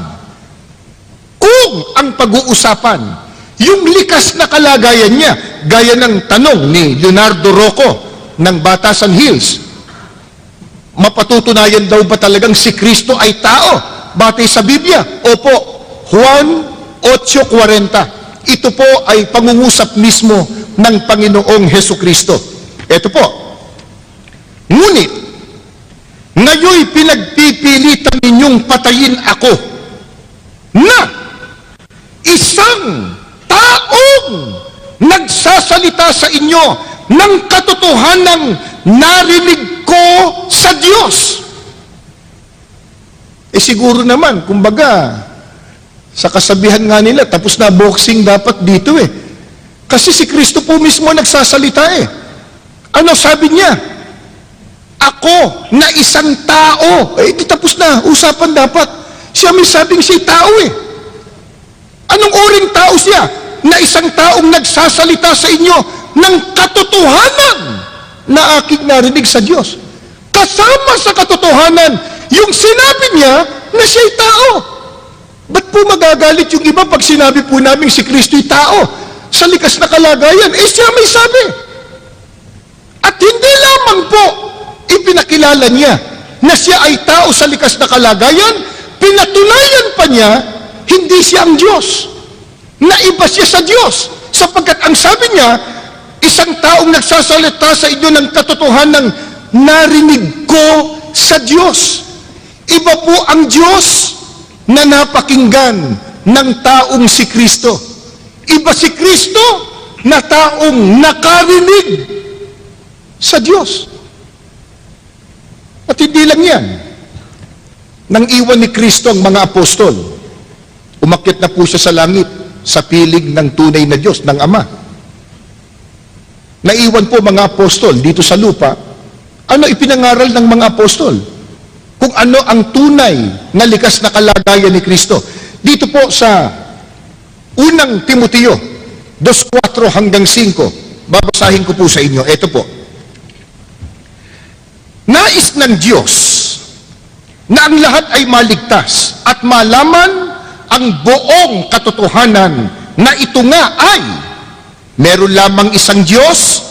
yung likas na kalagayan niya, gaya ng tanong ni Leonardo Rocco ng Batasan Hills, mapatutunayan daw ba talagang si Kristo ay tao batay sa Biblia? Opo, Juan 8:40. Ito po ay pangungusap mismo ng Panginoong Hesukristo. Ito po, ngunit ngayoy pinagpipilitan ninyong patayin ako na isang taong nagsasalita sa inyo ng katotohanang narinig ko sa Diyos. Siguro naman, kumbaga, sa kasabihan nga nila, tapos na boxing dapat dito Kasi si Kristo po mismo nagsasalita Ano sabi niya? Ako na isang tao. Di tapos na, usapan dapat. Siya may sabing siya tao Anong uring tao siya? Na isang taong nagsasalita sa inyo ng katotohanan na aking narinig sa Diyos. Kasama sa katotohanan, yung sinabi niya na siya'y tao. Ba't po magagalit yung iba pag sinabi po namin si Kristo'y tao? Sa likas na kalagayan, siya may sabi. At hindi lamang po ipinakilala niya na siya ay tao sa likas na kalagayan, pinatunayan pa niya, hindi siya ang Diyos. Naiba siya sa Diyos. Sapagkat ang sabi niya, isang taong nagsasalita sa inyo ng katotohanang narinig ko sa Diyos. Iba po ang Diyos na napakinggan ng taong si Kristo. Iba si Kristo na taong nakarinig sa Diyos. At hindi lang yan. Nang iwan ni Kristo ang mga apostol, umakyat na po siya sa langit. sa piling ng tunay na Diyos, ng Ama. Naiwan po mga apostol dito sa lupa. Ano ipinangaral ng mga apostol? Kung ano ang tunay na likas na kalagayan ni Kristo. Dito po sa unang Timoteo 2:4 hanggang 5, babasahin ko po sa inyo. Ito po. Nais ng Diyos na ang lahat ay maligtas at malaman ang buong katotohanan na ito nga ay meron lamang isang Diyos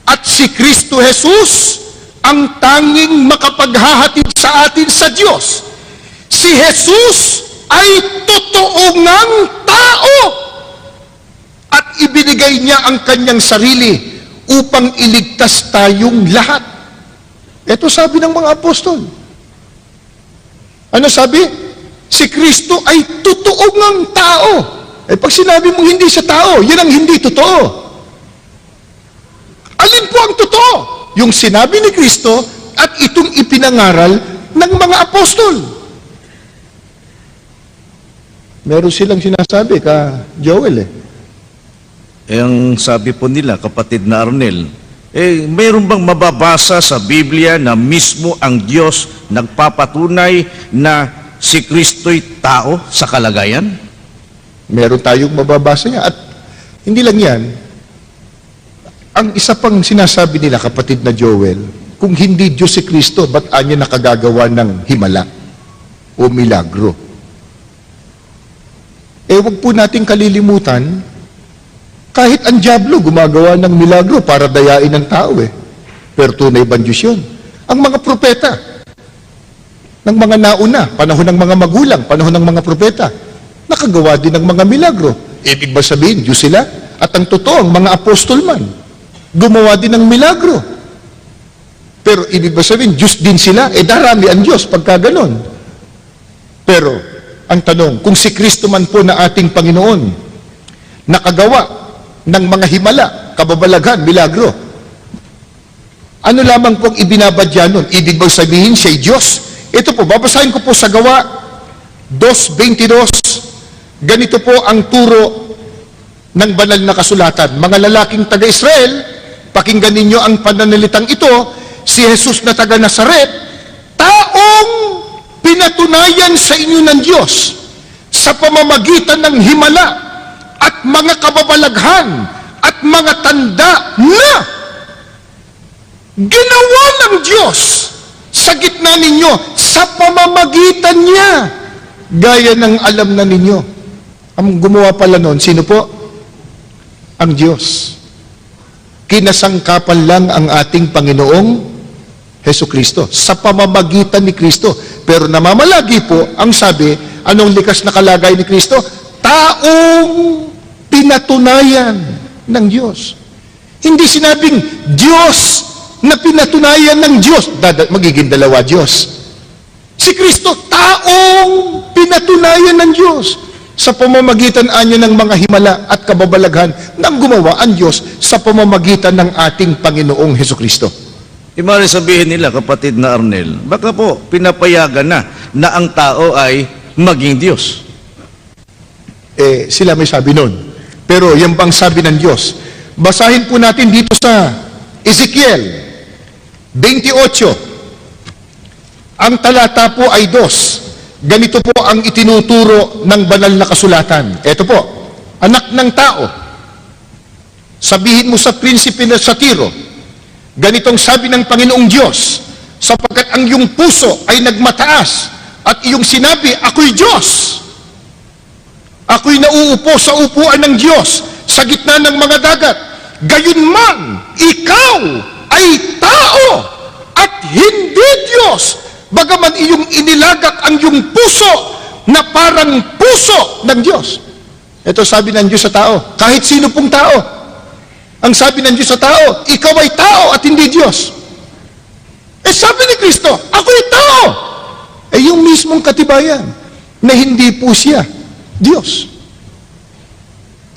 at si Kristo Jesus ang tanging makapaghahatid sa atin sa Diyos. Si Jesus ay totoo ngang tao at ibinigay niya ang kanyang sarili upang iligtas tayong lahat. Ito sabi ng mga apostol. Ano sabi? Si Kristo ay totoo ngang tao. Pag sinabi mong hindi siya tao, yun ang hindi totoo. Alin po ang totoo? Yung sinabi ni Kristo at itong ipinangaral ng mga apostol. Meron silang sinasabi ka Joel Ang sabi po nila, kapatid na Arnel, mayroon bang mababasa sa Biblia na mismo ang Diyos nagpapatunay na si Kristo'y tao sa kalagayan? Meron tayong mababasa niya. At hindi lang yan, ang isa pang sinasabi nila, kapatid na Joel, kung hindi Diyos si Kristo, ba't anya nakagagawa ng himala o milagro? Huwag po nating kalilimutan, kahit ang dyablo gumagawa ng milagro para dayain ng tao Pero tunay bang Diyos yun? Ang mga propeta, ng mga nauna, panahon ng mga magulang, panahon ng mga propeta, nakagawa din ng mga milagro. Ibig ba sabihin, Diyos sila? At ang totoo, ang mga apostol man, gumawa din ng milagro. Pero ibig ba sabihin, Diyos din sila? Darami ang Diyos pagka ganon. Pero, ang tanong, kung si Kristo man po na ating Panginoon, nakagawa ng mga himala, kababalaghan, milagro, ano lamang pong ibinabadya nun? Ibig bang sabihin siya'y Diyos? Ito po, babasahin ko po sa Gawa 2:22. Ganito po ang turo ng banal na kasulatan. Mga lalaking taga-Israel, pakinggan ninyo ang pananalitang ito. Si Jesus na taga Nazaret, taong pinatunayan sa inyo ng Diyos sa pamamagitan ng himala at mga kababalaghan at mga tanda na ginawa ng Diyos sa gitna ninyo sa pamamagitan niya, gaya ng alam na ninyo. Ang gumawa pala noon, sino po? Ang Diyos. Kinasangkapan lang ang ating Panginoong Hesus Kristo sa pamamagitan ni Kristo. Pero namamalagi po, ang sabi, anong likas na kalagay ni Kristo? Taong pinatunayan ng Diyos. Hindi sinabing Diyos na pinatunayan ng Diyos. Magiging dalawa Diyos. Si Kristo, taong pinatunayan ng Diyos sa pamamagitan anyo ng mga himala at kababalaghan ng gumawa ang Diyos sa pamamagitan ng ating Panginoong Hesus Kristo. Imari sabihin nila, kapatid na Arnel, baka po pinapayagan na ang tao ay maging Diyos. Sila may sabi nun. Pero yan bang sabi ng Diyos? Basahin po natin dito sa Ezekiel 28. Ang talata po ay 2. Ganito po ang itinuturo ng banal na kasulatan. Ito po, anak ng tao, sabihin mo sa prinsipe na sa Tiro, ganitong sabi ng Panginoong Diyos, sapagkat ang iyong puso ay nagmataas at iyong sinabi, ako'y Diyos. Ako'y nauupo sa upuan ng Diyos sa gitna ng mga dagat. Gayunman, ikaw ay tao at hindi Diyos. Bagaman iyong inilagak ang iyong puso na parang puso ng Diyos. Ito sabi ng Diyos sa tao, kahit sino pong tao. Ang sabi ng Diyos sa tao, ikaw ay tao at hindi Diyos. Sabi ni Kristo, ako'y tao. Yung mismong katibayan na hindi po siya Diyos.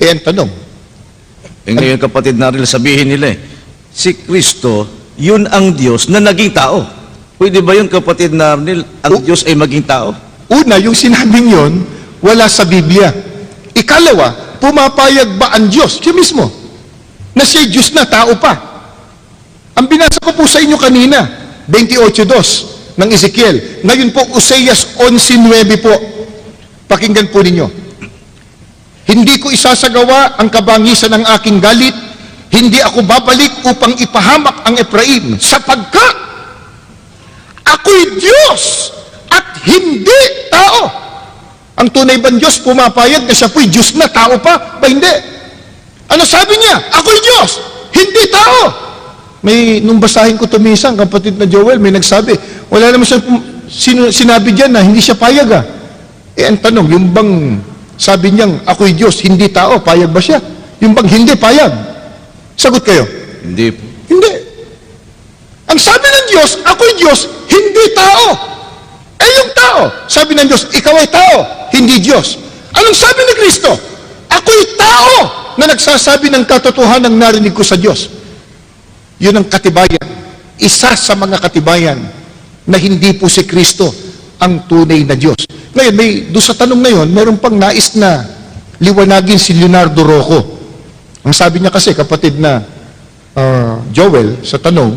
Ang tanong. Ngayon, kapatid na Arnel, sabihin nila, si Kristo, yun ang Diyos na naging tao. Pwede ba yun, kapatid na Arnel, ang Diyos ay maging tao? Una, yung sinabing yun, wala sa Biblia. Ikalawa, pumapayag ba ang Diyos, siya mismo, na siya Diyos na, tao pa? Ang binasa ko po sa inyo kanina, 28:2 ng Ezekiel. Ngayon po, Oseas 11:9 po. Pakinggan po ninyo. Hindi ko isasagawa ang kabangisan ng aking galit, hindi ako babalik upang ipahamak ang Ephraim, sapagkat ako'y Diyos at hindi tao. Ang tunay bang Diyos pumapayag na siya po'y Diyos na, tao pa? Ba hindi? Ano sabi niya? Ako'y Diyos, hindi tao. Nung basahin ko tumisang, kapatid na Joel, may nagsabi, wala naman siya sinabi dyan na hindi siya payag ah. Ang tanong, yung bang sabi niyang ako'y Diyos, hindi tao, payag ba siya? Yung bang hindi payag? Sagot kayo. Hindi po. Hindi. Ang sabi ng Diyos, ako'y Diyos, hindi tao. Yung tao, sabi ng Diyos, ikaw ay tao, hindi Diyos. Anong sabi ni Kristo? Ako'y tao na nagsasabi ng katotohanan ng narinig ko sa Diyos. Yun ang katibayan. Isa sa mga katibayan na hindi po si Kristo ang tunay na Diyos. Ngayon, doon sa tanong na yun, meron pang nais na liwanagin si Leonardo Rocco. Ang sabi niya kasi, kapatid na Joel, sa tanong,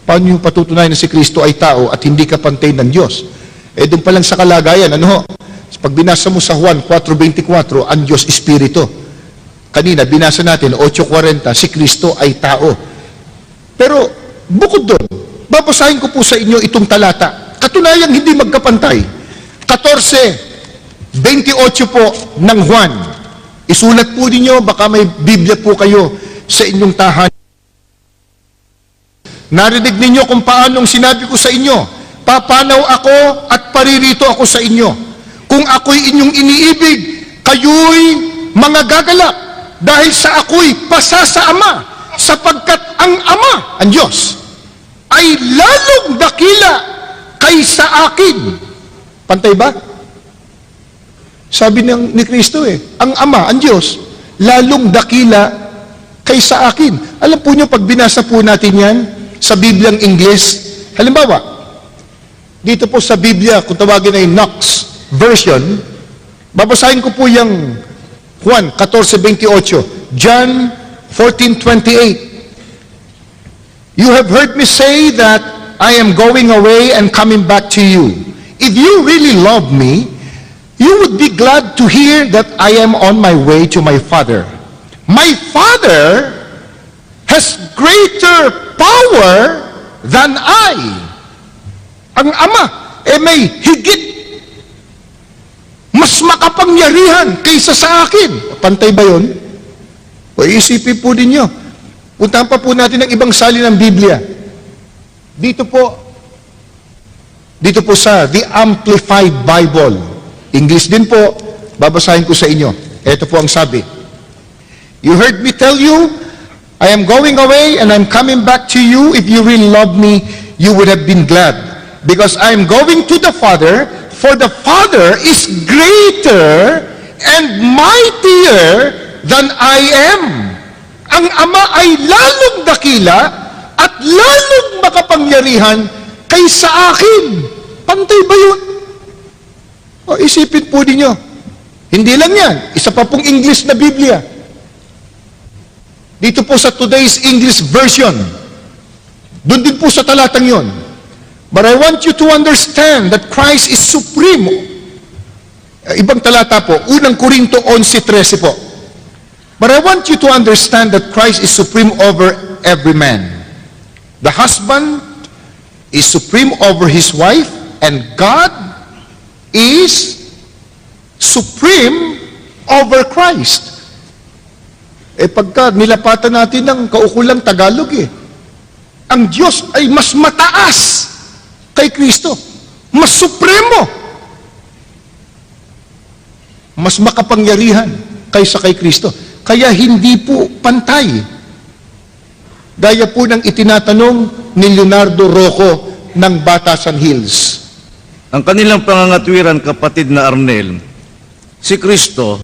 paano yung patutunayan na si Kristo ay tao at hindi kapantay ng Diyos? Doon pa lang sa kalagayan, pag binasa mo sa Juan 4:24, ang Diyos Espiritu. Kanina, binasa natin, 8:40, si Kristo ay tao. Pero, bukod doon, babasahin ko po sa inyo itong talata. Katunayang hindi magkapantay. 14:28 po ng Juan. Isulat po ninyo, baka may Biblia po kayo sa inyong tahanan. Narinig ninyo kung paanong sinabi ko sa inyo, papanaw ako at paririto ako sa inyo. Kung ako'y inyong iniibig, kayo'y mga gagalak. Dahil sa ako'y pasa sa Ama, sapagkat ang Ama, ang Diyos, ay lalong dakila kaysa akin. Pantay ba? Sabi ni Kristo ang Ama, ang Diyos, lalong dakila kaysa akin. Alam po nyo, pag binasa po natin yan sa Bibliang Ingles, halimbawa, dito po sa Biblia, kung tawagin ay Knox version, babasahin ko po yung Juan 14:28, John 14:28. You have heard me say that I am going away and coming back to you. If you really love me, you would be glad to hear that I am on my way to my Father. My Father has greater power than I. Ang Ama, may higit, mas makapangyarihan kaysa sa akin. Pantay ba yun? O isipin po ninyo. Puntahan pa po natin ang ibang salin ng Biblia. Dito po sa The Amplified Bible. English din po, babasahin ko sa inyo. Ito po ang sabi. You heard me tell you, I am going away and I'm coming back to you. If you really love me, you would have been glad. Because I am going to the Father, for the Father is greater and mightier than I am. Ang Ama ay lalong dakila at lalong makapangyarihan kaysa akin. Pantay ba yun? O isipin po ninyo. Hindi lang yan. Isa pa pong English na Biblia. Dito po sa Today's English Version. Doon din po sa talatang yon. But I want you to understand that Christ is supreme. Ibang talata po, unang Korinto 11:13 po. But I want you to understand that Christ is supreme over every man. The husband is supreme over his wife, and God is supreme over Christ. Pagka nilapatan natin ng kaukulang Tagalog ang Diyos ay mas mataas kay Kristo. Mas supremo. Mas makapangyarihan kaysa kay Kristo. Kaya hindi po pantay. Gaya po ng itinatanong ni Leonardo Rocco ng Batasan Hills. Ang kanilang pangangatwiran, kapatid na Arnel, si Kristo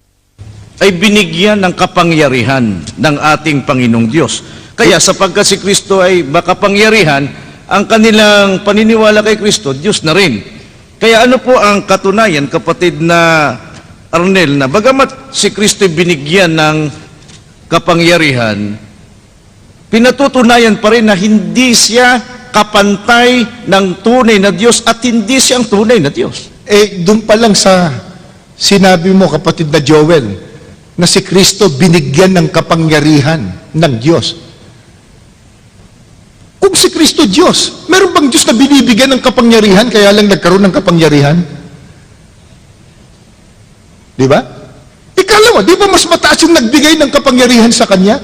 ay binigyan ng kapangyarihan ng ating Panginoong Diyos. Kaya sapagkat si Kristo ay makapangyarihan, ang kanilang paniniwala kay Kristo, Diyos na rin. Kaya ano po ang katunayan, kapatid na Arnel, na bagamat si Kristo binigyan ng kapangyarihan, pinatutunayan pa rin na hindi siya kapantay ng tunay na Diyos at hindi siya ang tunay na Diyos. Doon pa lang sa sinabi mo, kapatid na Joel, na si Kristo binigyan ng kapangyarihan ng Diyos. Kung si Kristo Diyos, meron bang Diyos na binibigyan ng kapangyarihan kaya lang nagkaroon ng kapangyarihan? Di ba? Ikala mo, di ba mas mataas yung nagbigay ng kapangyarihan sa Kanya?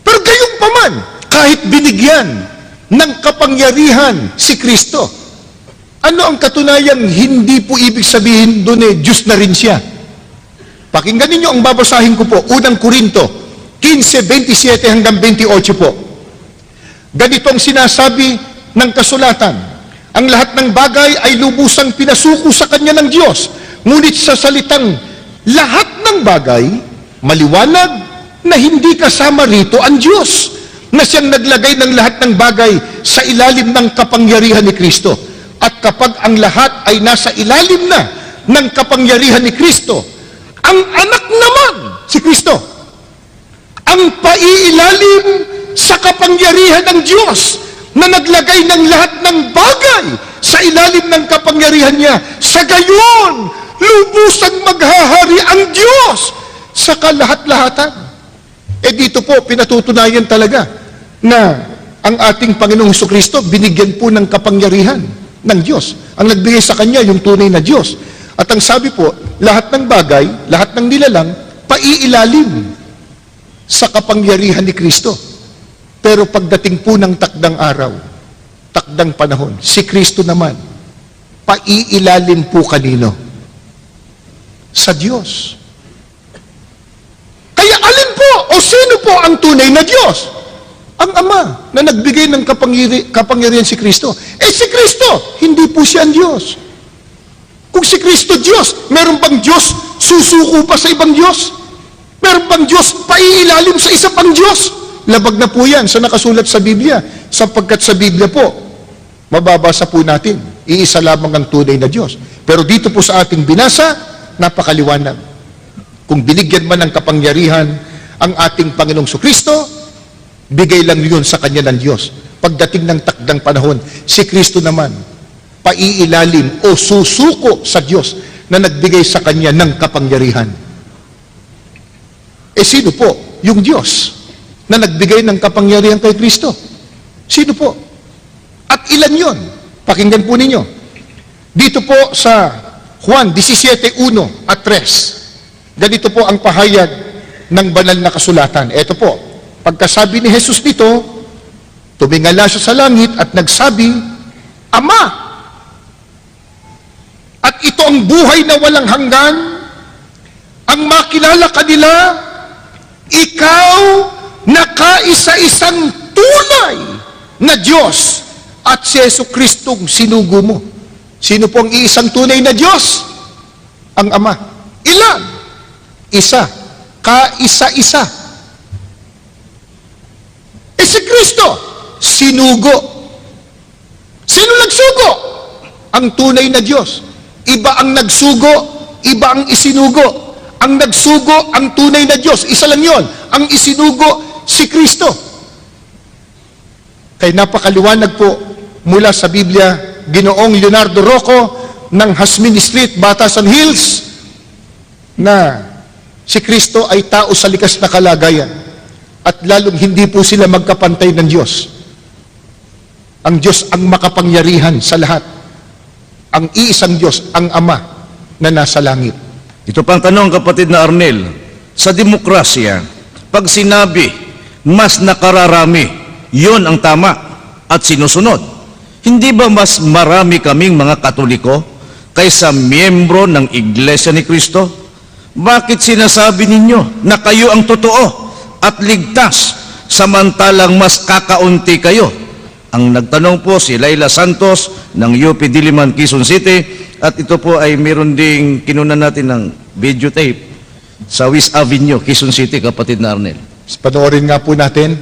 Pero gayon pa man, kahit binigyan ng kapangyarihan si Kristo, ano ang katunayan? Hindi po ibig sabihin doon Diyos na rin siya. Pakinggan ninyo ang babasahin ko po, unang Korinto 15:27 hanggang 28 po. Ganito ang sinasabi ng kasulatan: ang lahat ng bagay ay lubusang pinasuko sa Kanya ng Diyos, ngunit sa salitang lahat ng bagay, maliwanag na hindi kasama rito ang Diyos, na siyang naglagay ng lahat ng bagay sa ilalim ng kapangyarihan ni Kristo. At kapag ang lahat ay nasa ilalim na ng kapangyarihan ni Kristo, ang anak naman, si Kristo, ang paiilalim sa kapangyarihan ng Diyos, na naglagay ng lahat ng bagay sa ilalim ng kapangyarihan niya. Sa gayon, lubusang maghahari ang Diyos sa kalahat-lahatan. Dito po, pinatutunayan talaga na ang ating Panginoong Jesucristo binigyan po ng kapangyarihan ng Diyos. Ang nagbigay sa Kanya yung tunay na Diyos. At ang sabi po, lahat ng bagay, lahat ng nilalang, paiilalim sa kapangyarihan ni Kristo. Pero pagdating po ng takdang araw, takdang panahon, si Kristo naman, paiilalim po kanino? Sa Diyos. Kaya alin po o sino po ang tunay na Diyos? Ang Ama na nagbigay ng kapangyarihan si Kristo. Si Kristo, hindi po siya ang Diyos. Kung si Kristo Diyos, meron bang Diyos susuko pa sa ibang Diyos? Meron bang Diyos paiilalim sa isa pang Diyos? Labag na po yan sa nakasulat sa Biblia. Sapagkat sa Biblia po, mababasa po natin, iisa lamang ang tunay na Diyos. Pero dito po sa ating binasa, napakaliwanag. Kung binigyan man ng kapangyarihan ang ating Panginoong Jesucristo, bigay lang yun sa Kanya ng Diyos. Pagdating ng takdang panahon, si Kristo naman, paiilalim o susuko sa Diyos na nagbigay sa Kanya ng kapangyarihan. Sino po? Yung Diyos na nagbigay ng kapangyarihan kay Kristo. Sino po? At ilan yon? Pakinggan po ninyo. Dito po sa Juan 17:1 at 3, ganito po ang pahayag ng banal na kasulatan. Ito po, pagkasabi ni Jesus dito, tumingala siya sa langit at nagsabi, Ama! At ito ang buhay na walang hanggan, ang makilala kanila, ikaw na kaisa-isang tunay na Diyos at si Jesucristong sinugo mo. Sino po ang iisang tunay na Diyos? Ang Ama. Ilan? Isa. Kaisa-isa. Si Kristo, sinugo. Sino nagsugo? Ang tunay na Diyos. Iba ang nagsugo, iba ang isinugo. Ang nagsugo, ang tunay na Diyos. Isa lang yon. Ang isinugo, si Kristo. Kaya napakaliwanag po mula sa Biblia, Ginoong Leonardo Rocco ng Hasmin Street, Batasan Hills, na si Kristo ay tao sa likas na kalagayan at lalong hindi po sila magkapantay ng Diyos. Ang Diyos ang makapangyarihan sa lahat. Ang iisang Diyos, ang Ama na nasa langit. Ito pang tanong, kapatid na Arnel, sa demokrasya, pag sinabi, mas nakararami, yon ang tama at sinusunod. Hindi ba mas marami kaming mga Katoliko kaysa miyembro ng Iglesia ni Kristo? Bakit sinasabi ninyo na kayo ang totoo at ligtas, samantalang mas kakaunti kayo? Ang nagtanong po si Laila Santos ng UP Diliman, Quezon City, at ito po ay meron ding kinunan natin ng videotape sa West Avenue, Quezon City, kapatid na Arnel. Panoorin nga po natin.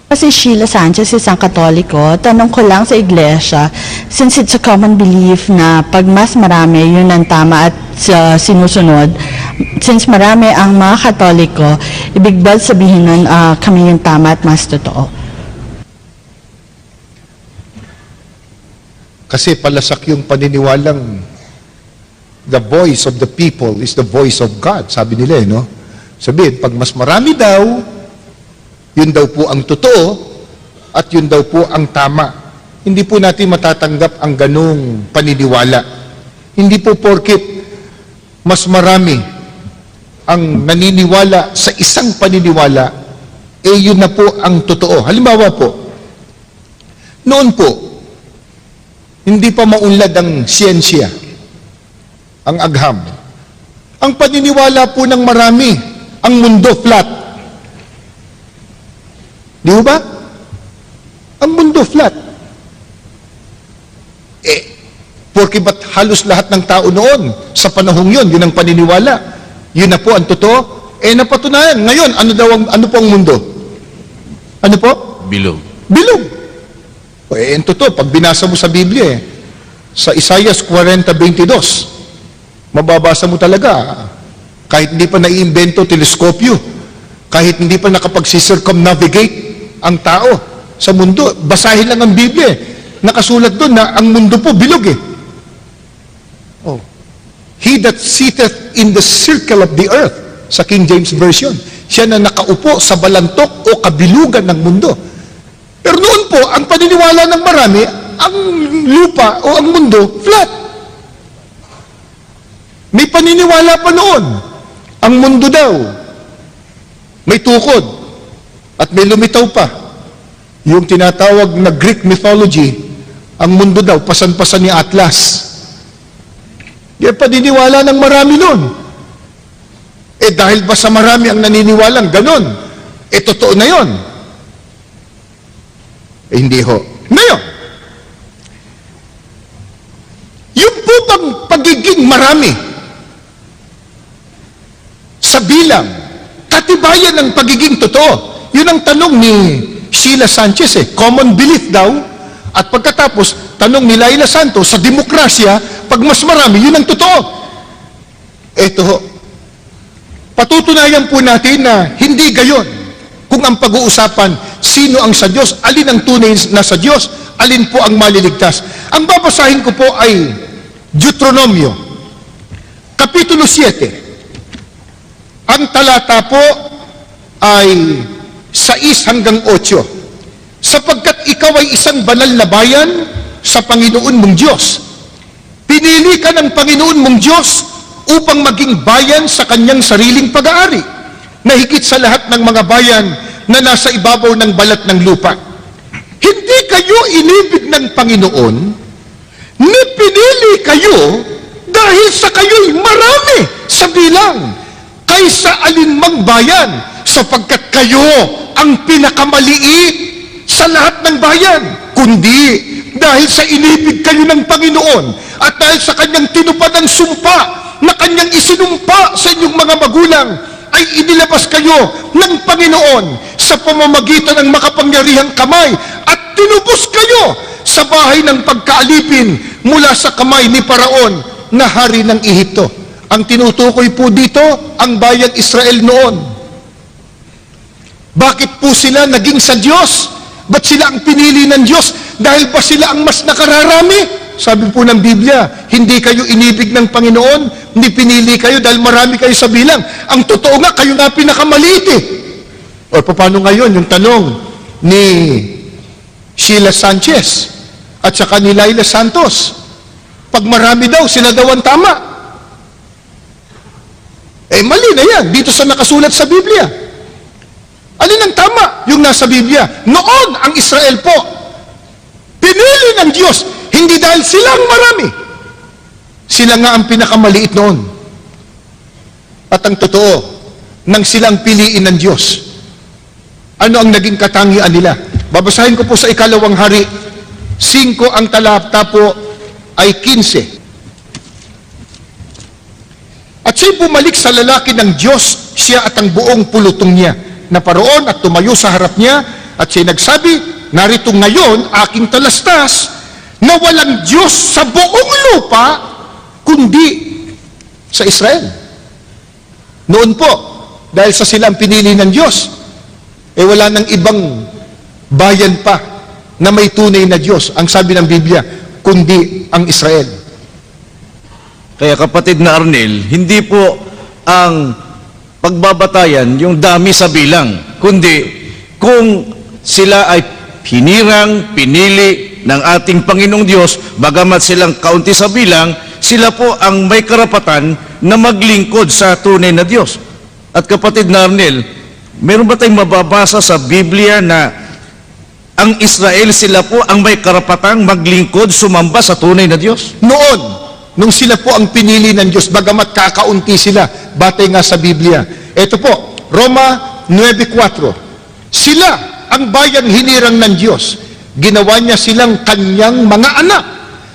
Kasi Sheila Sanchez, isang Katoliko, tanong ko lang sa iglesia, since it's a common belief na pag mas marami, yun ang tama at sinusunod, since marami ang mga Katoliko, ibig ba sabihin nun kami yung tama at mas totoo? Kasi palasak yung paniniwalang the voice of the people is the voice of God. Sabi nila, no? Sabihin, pag mas marami daw, yun daw po ang totoo at yun daw po ang tama. Hindi po natin matatanggap ang ganung paniniwala. Hindi po porkit mas marami ang naniniwala sa isang paniniwala, eh yun na po ang totoo. Halimbawa po, noon po, hindi pa maunlad ang siyensya, ang agham. Ang paniniwala po ng marami, ang mundo flat. Di ba? Ang mundo flat. Porque ba't halos lahat ng tao noon, sa panahong yun, yun ang paniniwala. Yun na po ang totoo. Napatunayan. Ngayon, ano po ang mundo? Ano po? Bilog. Bilog. Ang totoo, pag binasa mo sa Biblia, sa Isaiah 40:22, mababasa mo talaga, kahit hindi pa naiimbento teleskopyo, kahit hindi pa nakapag-circumnavigate ang tao sa mundo, basahin lang ang Biblia. Nakasulat doon na ang mundo po bilog . He that sitteth in the circle of the earth, sa King James Version, siya na nakaupo sa balantok o kabilugan ng mundo. Pero noon po, ang paniniwala ng marami, ang lupa o ang mundo, flat. May paniniwala pa noon, ang mundo daw, may tukod, at may lumitaw pa. Yung tinatawag na Greek mythology, ang mundo daw, pasan-pasan ni Atlas. Yan paniniwala ng marami noon. Dahil ba sa marami ang naniniwalang ganon, totoo na yon? Hindi ho. Ngayon, yung po bang pagiging marami sa bilang, katibayan ng pagiging totoo? Yun ang tanong ni Sheila Sanchez Common belief daw. At pagkatapos, tanong ni Laila Santos, sa demokrasya, pag mas marami, yun ang totoo. Eto ho. Patutunayan po natin na hindi gayon. Kung ang pag-uusapan, sino ang sa Diyos, alin ang tunay na sa Diyos, alin po ang maliligtas. Ang babasahin ko po ay Deuteronomio, Kapitulo 7. Ang talata po ay 6-8. Sapagkat ikaw ay isang banal na bayan sa Panginoon mong Diyos. Pinili ka ng Panginoon mong Diyos upang maging bayan sa kanyang sariling pag-aari, na higit sa lahat ng mga bayan na nasa ibabaw ng balat ng lupa. Hindi kayo inibig ng Panginoon, ni pinili kayo dahil sa kayo'y marami sa bilang kaysa alinmang bayan, sapagkat kayo ang pinakamaliit sa lahat ng bayan, kundi dahil sa inibig kayo ng Panginoon at dahil sa kanyang tinupad ang sumpa na kanyang isinumpa sa inyong mga magulang, ay inilabas kayo ng Panginoon sa pamamagitan ng makapangyarihang kamay at tinubos kayo sa bahay ng pagkaalipin mula sa kamay ni Paraon na hari ng Ehipto. Ang tinutukoy po dito, ang bayang Israel noon. Bakit po sila naging sa Diyos? Ba't sila ang pinili ng Diyos? Dahil ba sila ang mas nakararami? Sabi po ng Biblia, hindi kayo inibig ng Panginoon, hindi pinili kayo dahil marami kayo sa bilang. Ang totoo nga, kayo nga pinakamaliit O paano ngayon yung tanong ni Sheila Sanchez at saka ni Laila Santos? Pag marami daw, sila daw ang tama. Mali na yan, dito sa nakasulat sa Biblia. Alin ang tama? Yung nasa Biblia. Noon, ang Israel po, pinili ng Diyos, hindi dahil silang marami. Sila nga ang pinakamaliit noon. At ang totoo, nang silang piliin ng Diyos, ano ang naging katangian nila? Babasahin ko po sa 2 Hari, 5 ang talata po ay 15. At siya'y bumalik sa lalaki ng Diyos, siya at ang buong pulutong niya, na Paraon at tumayo sa harap niya At siya nagsabi, narito ngayon aking talastas na walang Diyos sa buong lupa kundi sa Israel. Noon po, dahil sa sila ang pinili ng Diyos, wala nang ibang bayan pa na may tunay na Diyos, ang sabi ng Biblia, kundi ang Israel. Kaya kapatid na Arnel, hindi po ang pagbabatayan yung dami sa bilang, kundi kung sila ay pinili ng ating Panginoong Diyos, bagamat silang kaunti sa bilang, sila po ang may karapatan na maglingkod sa tunay na Diyos. At kapatid na Arnel, meron ba tayong mababasa sa Biblia na ang Israel sila po ang may karapatang maglingkod, sumamba sa tunay na Diyos? Noon, nung sila po ang pinili ng Diyos, bagamat kakaunti sila, batay nga sa Biblia. Ito po, Roma 9:4. Sila ang bayang hinirang ng Diyos. Ginawa niya silang kanyang mga anak.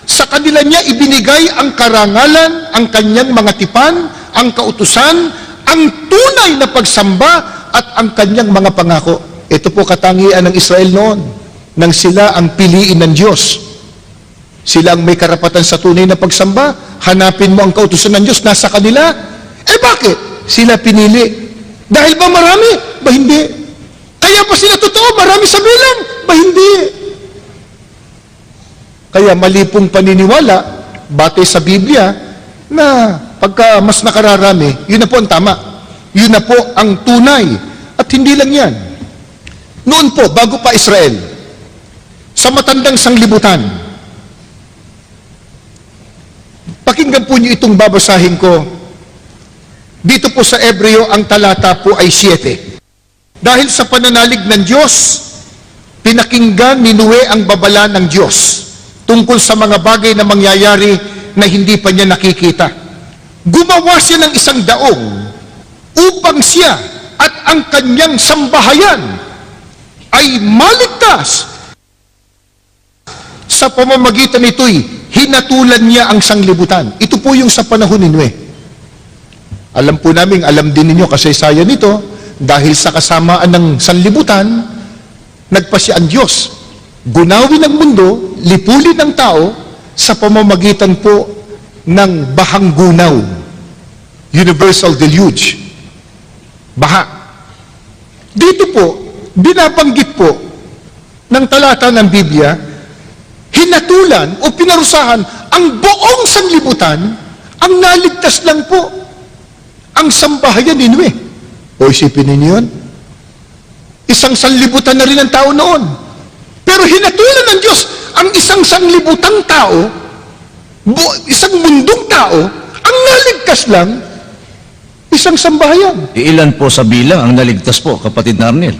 Sa kanila niya ibinigay ang karangalan, ang kanyang mga tipan, ang kautusan, ang tunay na pagsamba, at ang kanyang mga pangako. Ito po katangian ng Israel noon, nang sila ang piliin ng Diyos. Sila ang may karapatan sa tunay na pagsamba. Hanapin mo ang kautusan ng Diyos, nasa kanila. Bakit? Sila pinili. Dahil ba marami? Ba hindi? Kaya pa sila totoo? Marami sa bilang? Ba hindi? Kaya mali pong paniniwala, batay sa Biblia, na pagka mas nakararami, yun na po ang tama. Yun na po ang tunay. At hindi lang yan. Noon po, bago pa Israel, sa matandang sanglibutan, pakinggan po niyo itong babasahin ko. Dito po sa Ebreo, ang talata po ay 7. Dahil sa pananalig ng Diyos, pinakinggan ni Noe ang babala ng Diyos tungkol sa mga bagay na mangyayari na hindi pa niya nakikita. Gumawa siya ng isang daong upang siya at ang kanyang sambahayan ay maligtas. Sa pamamagitan nito'y hinatulan niya ang sanglibutan. Ito po yung sa panahon ni Noe. Alam po namin, alam din ninyo kasaysayan nito, dahil sa kasamaan ng sanlibutan, nagpasya ang Diyos. Gunawin ang mundo, lipulin ang tao, sa pamamagitan po ng bahang gunaw. Universal deluge. Baha. Dito po, binabanggit po ng talata ng Biblia, hinatulan o pinarusahan ang buong sanlibutan, ang naligtas lang po ang sambahayan ni Noe. O isipin ninyo yun? Isang sanlibutan na rin ang tao noon. Pero hinatulan ng Diyos ang isang sanlibutang tao, isang mundong tao, ang naligtas lang, isang sambahayan. Ilan po sa bilang ang naligtas po, kapatid na Arnel?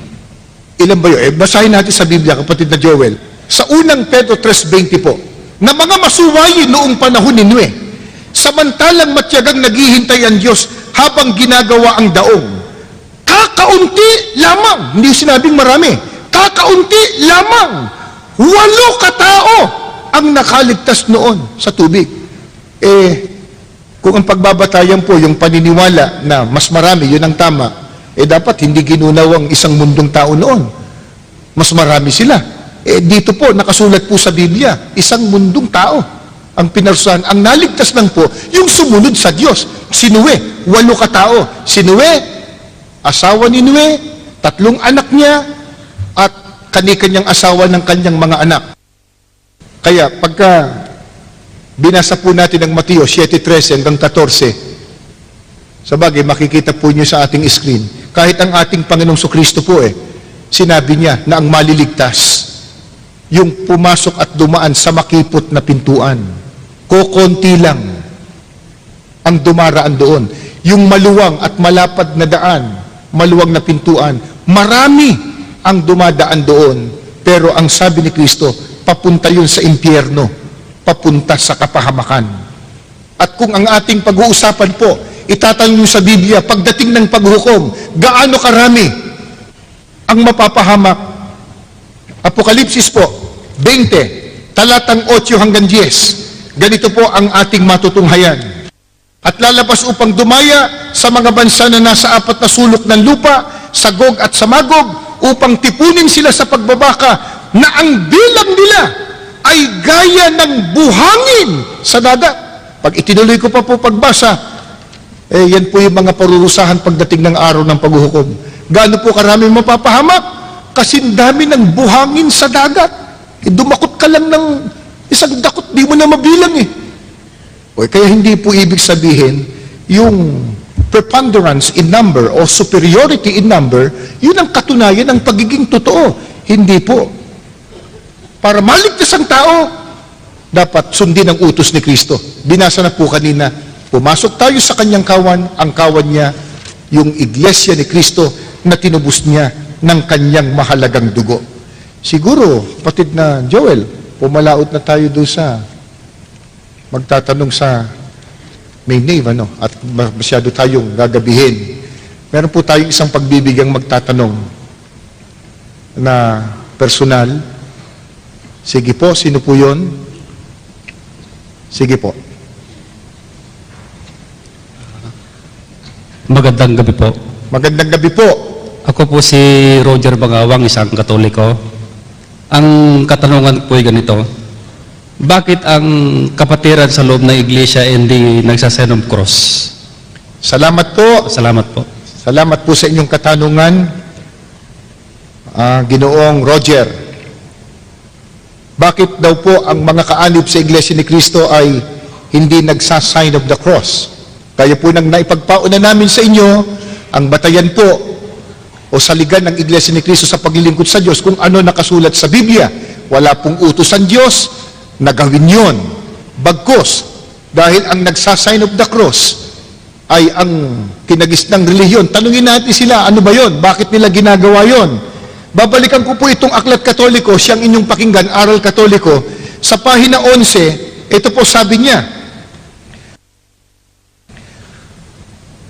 Ilan ba yun? Basahin natin sa Biblia, kapatid na Joel. Sa unang Pedro 3:20 po, na mga masuwayi noong panahon ni Noe, samantalang matyagang naghihintay ang Diyos habang ginagawa ang daong. Kakaunti lamang, hindi sinabing marami, kakaunti lamang, 8 katao ang nakaligtas noon sa tubig. Kung ang pagbabatayan po, yung paniniwala na mas marami, yun ang tama, dapat hindi ginunaw ang isang mundong tao noon. Mas marami sila. Dito po, nakasulat po sa Biblia, isang mundong tao ang pinarusahan. Ang naligtas lang po, yung sumunod sa Diyos. Si Noe, 8 katao. Si Noe, asawa ni Noe, 3 anak niya, at kani-kanyang asawa ng kanyang mga anak. Kaya, pagka binasa po natin ang Mateo 7:13 hanggang 14, sabagay, makikita po niyo sa ating screen, kahit ang ating Panginoong Kristo po sinabi niya na ang maliligtas, yung pumasok at dumaan sa makipot na pintuan. Kokonti lang ang dumaraan doon. Yung maluwang at malapad na daan, maluwang na pintuan, marami ang dumadaan doon. Pero ang sabi ni Kristo, papunta yun sa impyerno, papunta sa kapahamakan. At kung ang ating pag-uusapan po, itatanong nyo sa Biblia, pagdating ng paghukom, gaano karami ang mapapahamak? Apokalipsis po, 20, talatang 8 hanggang 10. Ganito po ang ating matutunghayan. At lalabas upang dumaya sa mga bansa na nasa 4 na sulok ng lupa, sa Gog at sa Magog, upang tipunin sila sa pagbabaka na ang bilang nila ay gaya ng buhangin sa dagat. Pag itinuloy ko pa po pagbasa, yan po yung mga parurusahan pagdating ng araw ng paghuhukom. Gaano po karami mapapahamak? Kasi dami ng buhangin sa dagat. Dumakot ka lang ng isang dakot, di mo na mabilang eh. Kaya hindi po ibig sabihin, yung preponderance in number o superiority in number, yun ang katunayan ng pagiging totoo. Hindi po. Para maligtas ang tao, dapat sundin ang utos ni Kristo. Binasa na po kanina, pumasok tayo sa kanyang kawan, ang kawan niya, yung iglesia ni Kristo na tinubos niya ng kanyang mahalagang dugo. Siguro, patid na Joel, pumalaot na tayo doon sa magtatanong sa main name, at masyado tayong gagabihin. Meron po tayong isang pagbibigyang magtatanong na personal. Sige po, sino po yun? Sige po. Magandang gabi po. Magandang gabi po. Ako po si Roger Bangawang, isang Katoliko. Ang katanungan po ay ganito. Bakit ang kapatiran sa loob ng iglesia hindi nagsasign of cross? Salamat po. Salamat po. Salamat po sa inyong katanungan, Ginoong Roger. Bakit daw po ang mga kaanib sa Iglesia ni Cristo ay hindi nagsasign of the cross? Kaya po nang naipagpauna namin sa inyo, ang batayan po o saligan ng Iglesia ni Cristo sa paglilingkod sa Diyos kung ano nakasulat sa Biblia. Wala pong utos ang Diyos na gawin yun. Bagkus, dahil ang nagsasign of the cross ay ang kinagisnang relihiyon. Tanungin natin sila, ano ba yon? Bakit nila ginagawa yon? Babalikan ko po itong Aklat Katoliko, siyang inyong pakinggan, Aral Katoliko. Sa pahina 11, ito po sabi niya,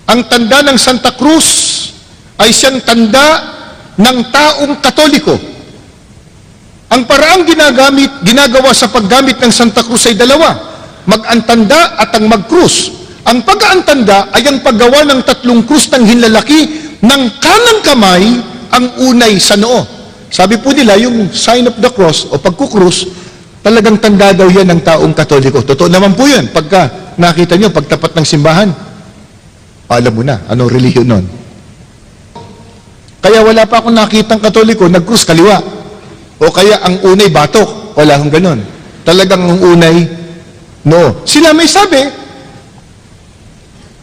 ang tanda ng Santa Cruz ay siyang tanda ng taong Katoliko. Ang paraang ginagawa sa paggamit ng Santa Cruz ay dalawa, mag-antanda at ang mag-krus. Ang pag-aantanda ay ang paggawa ng 3 krus ng hinlalaki ng kanang kamay ang unay sa noo. Sabi po nila, yung sign of the cross o pagkukrus, talagang tanda daw yan ng taong Katoliko. Totoo naman po yan. Pagka nakita nyo, pagtapat ng simbahan, alam mo na, anong relihiyon nun. Kaya wala pa akong nakitang Katoliko, nag-krus kaliwa. O kaya ang unay batok. Wala akong ganun. Talagang ang unay, no. Sila may sabi,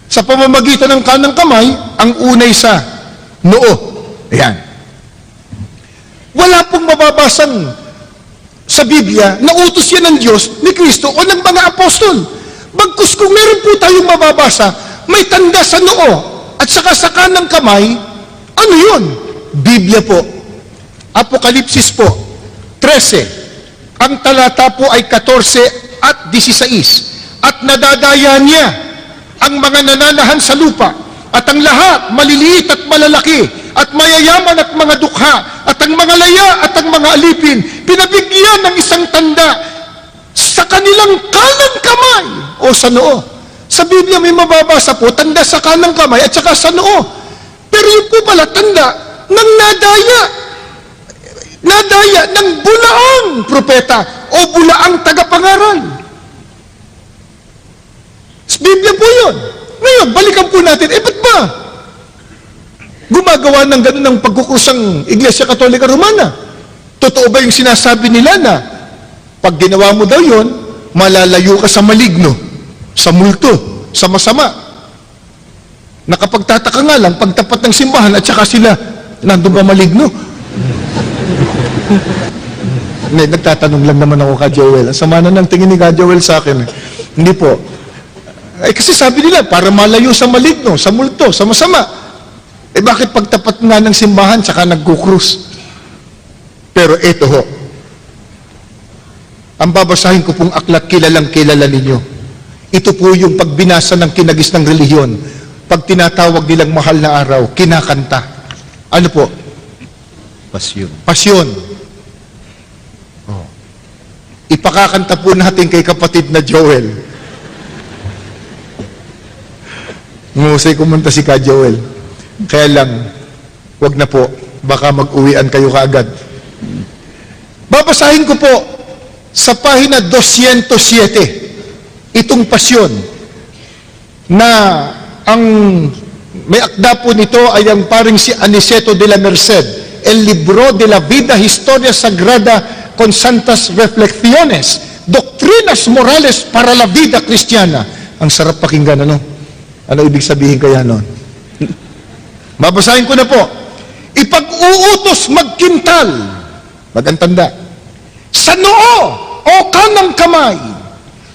sa pamamagitan ng kanang kamay, ang unay sa noo. Ayan. Wala pong mababasang sa Biblia na utos yan ng Diyos, ni Kristo, o ng mga apostol. Bagkus kung meron po tayong mababasa, may tanda sa noo, at saka sa kanang kamay, ano yun? Biblia po. Apokalipsis po, 13. Ang talata po ay 14 at 16. At nadadaya niya ang mga nananahan sa lupa, at ang lahat, maliliit at malalaki, at mayayaman at mga dukha, at ang mga laya at ang mga alipin, pinabigyan ng isang tanda sa kanilang kanang kamay o sa noo. Sa Biblia may mababasa po, tanda sa kanang kamay at saka sa noo. Pero yun po pala, tanda ng nadaya. Nadaya ng bulaang propeta o bulaang tagapangaral. Sa Biblia po yun. Ngayon, balikan po natin, ba't ba gumagawa ng ganun ng pagkukusang Iglesia Katolika Romana? Totoo ba yung sinasabi nila na pag ginawa mo daw yun, malalayo ka sa maligno, sa multo, sa masama? Nakapagtataka nga lang, pagtapat ng simbahan at saka sila, nandun ba maligno? Hindi, nagtatanong lang naman ako ka Joel. Ang sama na ng tingin ni ka Joel sa akin. Hindi po. Kasi sabi nila, para malayo sa maligno, sa multo, sa masama. Bakit pagtapat nga ng simbahan, saka nagkukrus? Pero eto ho, ang babasahin ko pong aklat, kilalang kilala ninyo. Ito po yung pagbinasa ng kinagis ng relihiyon. Pag tinatawag nilang mahal na araw, kinakanta. Ano po? Pasyon. Pasyon. Oh. Ipakakanta po natin kay kapatid na Joel. Ngusay kumanta si ka Joel. Kaya lang, wag na po. Baka mag-uwian kayo kaagad. Babasahin ko po sa pahina 207 itong pasyon na ang may akda po nito ay ang paring si Aniceto de la Merced, El Libro de la Vida Historia Sagrada con Santas Reflexiones, Doctrinas Morales para la Vida Cristiana. Ang sarap pakinggan, ano? Ano ibig sabihin kaya nun? Babasahin ko na po. Ipag-uutos magkintal, magantanda, sa noo o kanang kamay,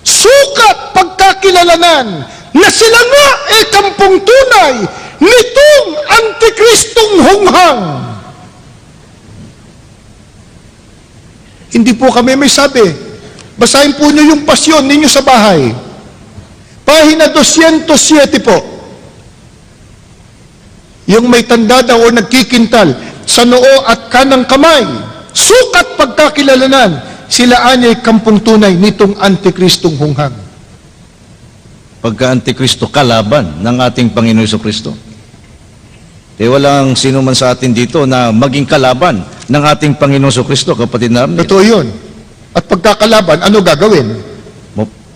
sukat pagkakilalanan na sila nga kampong tunay nitong Antikristong hunghang. Hindi po kami may sabi. Basahin po niyo yung pasyon ninyo sa bahay. Pahina 207 po. Yung may tanda daw o nagkikintal sa noo at kanang kamay, sukat pagkakilalanan, sila anya'y kampong tunay nitong Antikristong hunghang. Pagka-Antikristo, kalaban ng ating Panginoon Jesucristo. Walang sino man sa atin dito na maging kalaban ng ating Panginoon Jesucristo, kapatid namin. Totoo yun. At pagkakalaban, ano gagawin?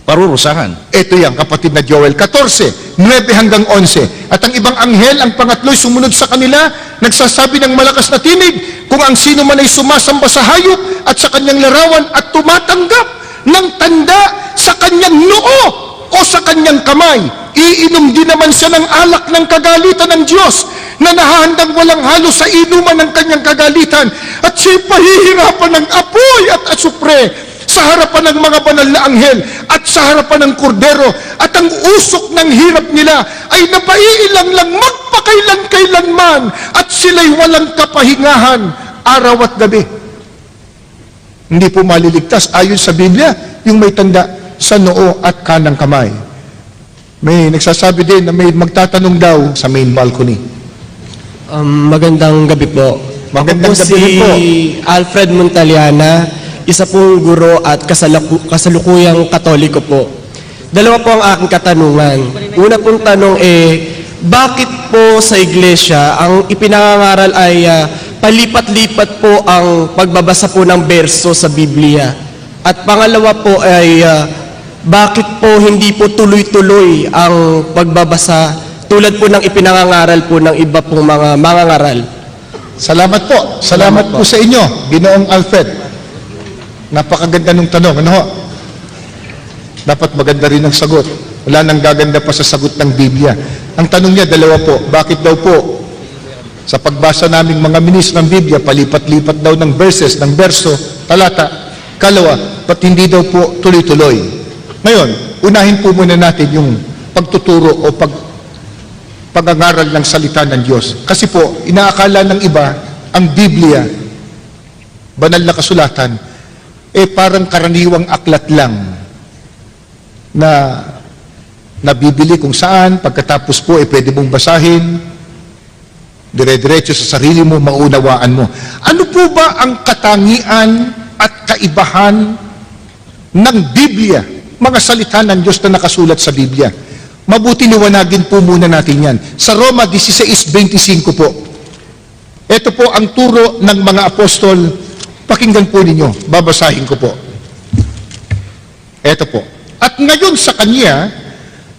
Parurusahan. Ito yan, kapatid na Joel 14, 9 hanggang 11. At ang ibang anghel, ang pangatlo'y sumunod sa kanila, nagsasabi ng malakas na tinig, kung ang sino man ay sumasamba sa hayop at sa kanyang larawan at tumatanggap ng tanda sa kanyang noo o sa kanyang kamay, iinom din naman siya ng alak ng kagalitan ng Diyos na nahahandang walang halo sa inuman ng kanyang kagalitan, at siya'y pahihirapan ng apoy at asupre sa harapan ng mga banal na anghel at sa harapan ng kordero, at ang usok ng hirap nila ay napaiilang lang magpakailan-kailanman, at sila'y walang kapahingahan araw at gabi. Hindi po maliligtas ayon sa Biblia yung may tanda sa noo at kanang kamay. May nagsasabi din na may magtatanong daw sa main balcony. Magandang gabi po. Magandang Ako po gabi po. Alfred Montaliana, isa pong guro at kasalukuyang Katoliko po. Dalawa po ang aking katanungan. Una pong tanong bakit po sa iglesia ang ipinangangaral ay palipat-lipat po ang pagbabasa po ng berso sa Biblia? At pangalawa po ay bakit po hindi po tuloy-tuloy ang pagbabasa tulad po ng ipinangangaral po ng iba pong mga mangangaral? Salamat po. Salamat po sa inyo, Ginoong Alfred. Napakaganda ng tanong. Ano ho? Dapat maganda rin ang sagot. Wala nang gaganda pa sa sagot ng Biblia. Ang tanong niya, dalawa po. Bakit daw po sa pagbasa naming mga ministro ng Biblia, palipat-lipat daw ng verses, ng verso, talata, kalawa, ba't hindi daw po tuloy-tuloy? Ngayon, unahin po muna natin yung pagtuturo o pag-angaral ng salita ng Diyos. Kasi po, inaakala ng iba, ang Biblia, banal na kasulatan, parang karaniwang aklat lang na nabibili kung saan, pagkatapos po pwede mong basahin, dire-diretso sa sarili mo, maunawaan mo. Ano po ba ang katangian at kaibahan ng Biblia, mga salita ng Diyos na nakasulat sa Biblia? Mabuti liwanagin po muna natin yan. Sa Roma 16:25 po, ito po ang turo ng mga apostol. Pakinggan po ninyo, babasahin ko po. Ito po. At ngayon sa Kanya,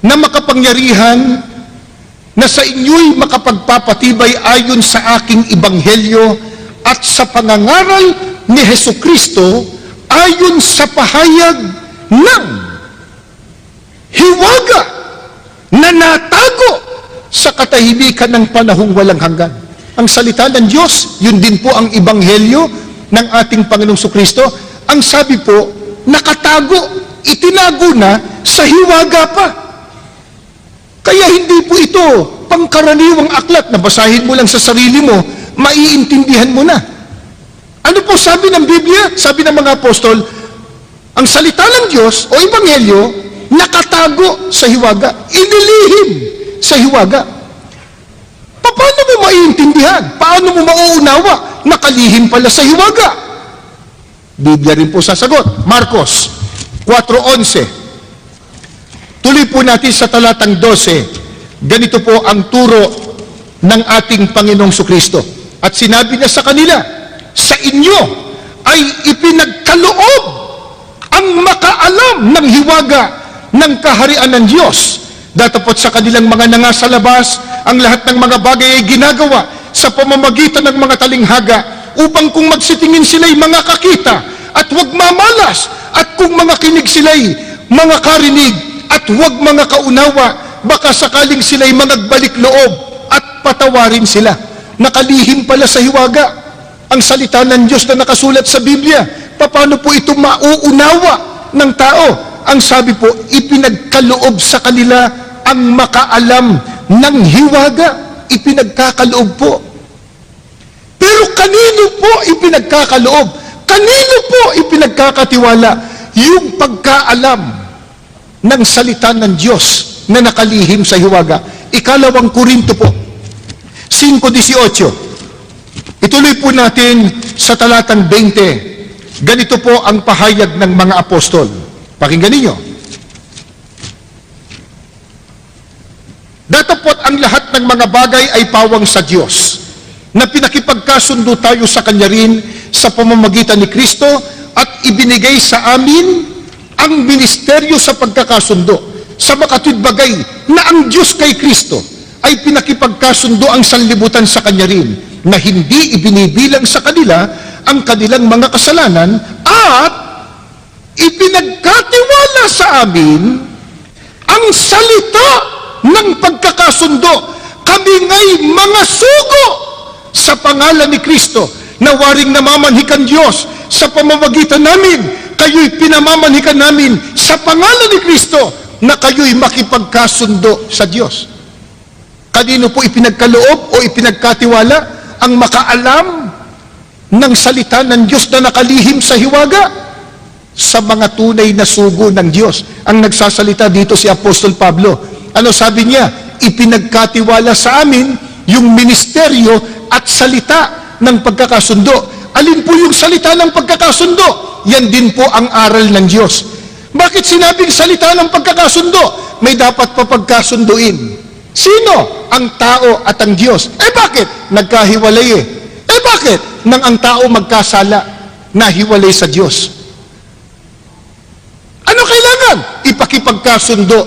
na makapangyarihan, na sa inyo'y makapagpapatibay ayon sa aking ibanghelyo at sa pangangaral ni Hesukristo ayon sa pahayag ng hiwaga na natago sa katahimikan ng panahong walang hanggan. Ang salita ng Diyos, yun din po ang ibanghelyo ng ating Panginoong Jesucristo. Ang sabi po, nakatago, itinago na sa hiwaga pa. Kaya hindi po ito pangkaraniwang aklat na basahin mo lang sa sarili mo, maiintindihan mo na. Ano po sabi ng Biblia? Sabi ng mga apostol, ang salita ng Diyos o ebanghelyo nakatago sa hiwaga, inilihim sa hiwaga. Paano mo maiintindihan? Paano mo mauunawa? Nakalihim pala sa hiwaga. Biblia rin po sasagot. Marcos 4:11. Tuloy po natin sa talatang 12. Ganito po ang turo ng ating Panginoong Jesucristo. At sinabi niya sa kanila, sa inyo ay ipinagkaloob ang makaalam ng hiwaga ng kaharian ng Diyos. Datapot sa kanilang mga nanga sa labas, ang lahat ng mga bagay ay ginagawa sa pamamagitan ng mga talinghaga, upang kung magsitingin sila'y mga kakita at huwag mamalas, at kung mga kinig sila'y mga karinig at huwag mga kaunawa, baka sakaling sila'y managbalik loob at patawarin sila. Nakalihim pala sa hiwaga ang salita ng Diyos na nakasulat sa Biblia. Paano po ito mauunawa ng tao? Ang sabi po, ipinagkaloob sa kanila ang makaalam ng hiwaga. Ipinagkakaloob po. Pero kanino po ipinagkakaloob? Kanino po ipinagkakatiwala yung pagkaalam ng salita ng Diyos na nakalihim sa hiwaga? Ikalawang Korinto po, 5:18. Ituloy po natin sa talatang 20. Ganito po ang pahayag ng mga apostol. Pakinggan ninyo. Datapot ang lahat ng mga bagay ay pawang sa Diyos, na pinakipagkasundo tayo sa Kanya rin sa pamamagitan ni Kristo, at ibinigay sa amin ang ministeryo sa pagkakasundo, sa makatwid bagay na ang Diyos kay Kristo ay pinakipagkasundo ang sanlibutan sa Kanya rin, na hindi ibinibilang sa kanila ang kanilang mga kasalanan, at ipinagkatiwala sa amin ang salita ng pagkakasundo. Kami nga'y mga sugo sa pangalan ni Kristo, na waring namamanhikan Diyos sa pamamagitan namin. Kayo'y pinamamanhikan namin sa pangalan ni Kristo, na kayo'y makipagkasundo sa Diyos. Kanino po ipinagkaloob o ipinagkatiwala ang makaalam ng salita ng Diyos na nakalihim sa hiwaga? Sa mga tunay na sugo ng Diyos. Ang nagsasalita dito si Apostol Pablo. Ano sabi niya? Ipinagkatiwala sa amin yung ministeryo at salita ng pagkakasundo. Alin po yung salita ng pagkakasundo? Yan din po ang aral ng Diyos. Bakit sinabing salita ng pagkakasundo? May dapat pa pagkasunduin. Sino? Ang tao at ang Diyos. Bakit? Nagkahiwalay bakit? Nang ang tao magkasala, nahiwalay sa Diyos. Ano kailangan? Ipakipagkasundo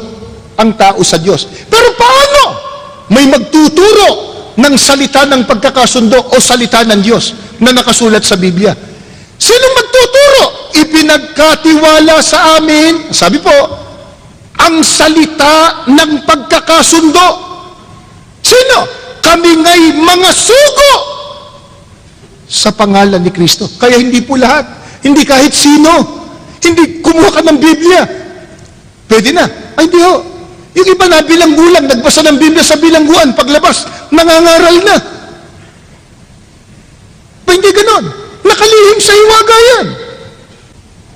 ang tao sa Diyos. Pero paano? May magtuturo ng salita ng pagkakasundo o salita ng Diyos na nakasulat sa Biblia. Sino magtuturo? Ipinagkatiwala sa amin, sabi po, ang salita ng pagkakasundo. Sino? Kami nga'y mga sugo sa pangalan ni Kristo. Kaya hindi po lahat, hindi kahit sino, hindi kumuha ka ng Biblia, pwede na. Ay, hindi ho. Yung iba na bilanggulang, nagbasa ng Biblia sa bilangguan, paglabas, nangangaral na. Hindi ganon. Nakalihim sa hiwaga yan.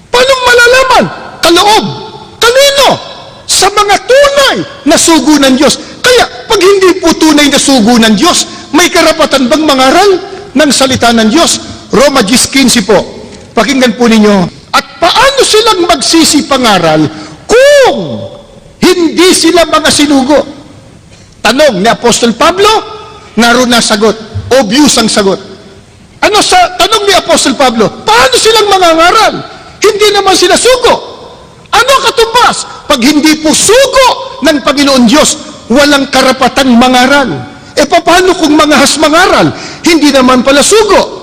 Paano malalaman? Kaloob. Kanino? Sa mga tunay na sugo ng Diyos. Kaya, pag hindi po tunay na sugo ng Diyos, may karapatan bang mangaral ng salita ng Diyos? Roma 10:15 po. Pakinggan po ninyo. At paano silang magsisipangaral kung hindi sila mga sinugo? Tanong ni Apostol Pablo, naroon na sagot. Obvious ang sagot. Ano sa tanong ni Apostol Pablo? Paano silang mangangaral? Hindi naman sila sugo. Ano katumbas? Pag hindi po sugo ng Panginoon Diyos, walang karapatang mangaral. Paano kung mangahas mangaral? Hindi naman pala sugo.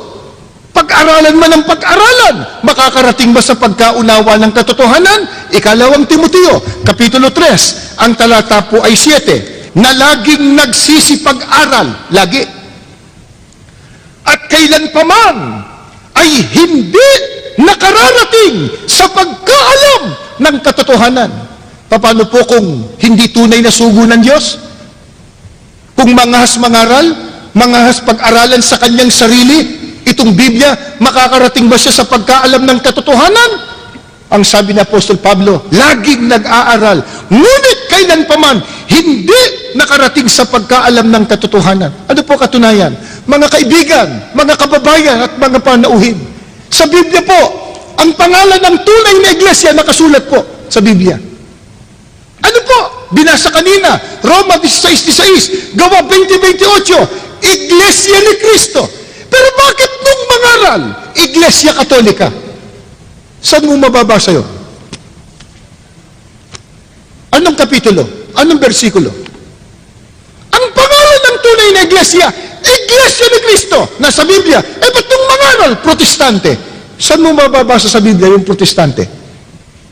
Pag-aralan man ang pag-aralan, makakarating ba sa pagkaunawa ng katotohanan? Ikalawang Timoteo, Kapitulo 3, ang talata po ay 7, na laging nagsisipag-aral, lagi. At kailan pa man ay hindi nakararating sa pagkaalam ng katotohanan. Paano po kung hindi tunay na sugo ng Diyos? Kung mangahas mangaral, mangahas pag-aralan sa kanyang sarili, itong Biblia, makakarating ba siya sa pagkaalam ng katotohanan? Ang sabi ni Apostol Pablo, laging nag-aaral, ngunit kailan pa man, hindi nakarating sa pagkaalam ng katotohanan. Ano po katunayan? Mga kaibigan, mga kababayan at mga panauhin. Sa Biblia po, ang pangalan ng tunay na iglesia nakasulat po sa Biblia. Ano po? Binasa kanina, Roma 16:16, Gawa 20:28, Iglesia ni Cristo. Pero bakit nung mangaral, Iglesia Katolika? Saan mo mababasa yun? Anong kapitulo? Anong bersikulo? Ang pangalan ng tunay na iglesia, Iglesia ni Cristo, nasa Biblia. Ba't nung mangaral, Protestante? Saan mo mababasa sa Biblia yung Protestante?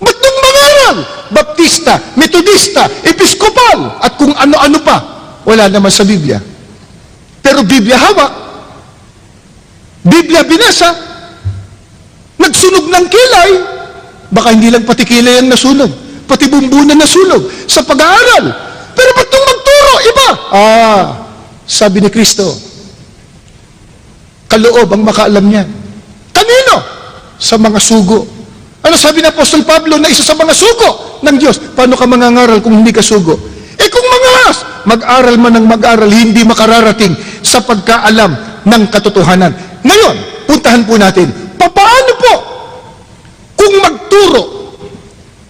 Ba't nung mangaral, Baptista, Metodista, Episkopal, at kung ano-ano pa, wala naman sa Biblia. Pero Biblia hawak, Biblia binasa, nagsunog ng kilay, baka hindi lang pati kilay ang nasunog, pati bumbunan nasunog sa pag-aaral. Pero ba't nung magturo, iba? Sabi ni Kristo, kaloob ang makaalam niyan. Kanino? Sa mga sugo. Ano sabi ni Apostol Pablo na isa sa mga sugo ng Diyos? Paano ka mangangaral kung hindi ka sugo? Kung mangahas, mag-aral man ng mag-aral, hindi makararating sa pagkaalam ng katotohanan. Ngayon, puntahan po natin, paano po kung magturo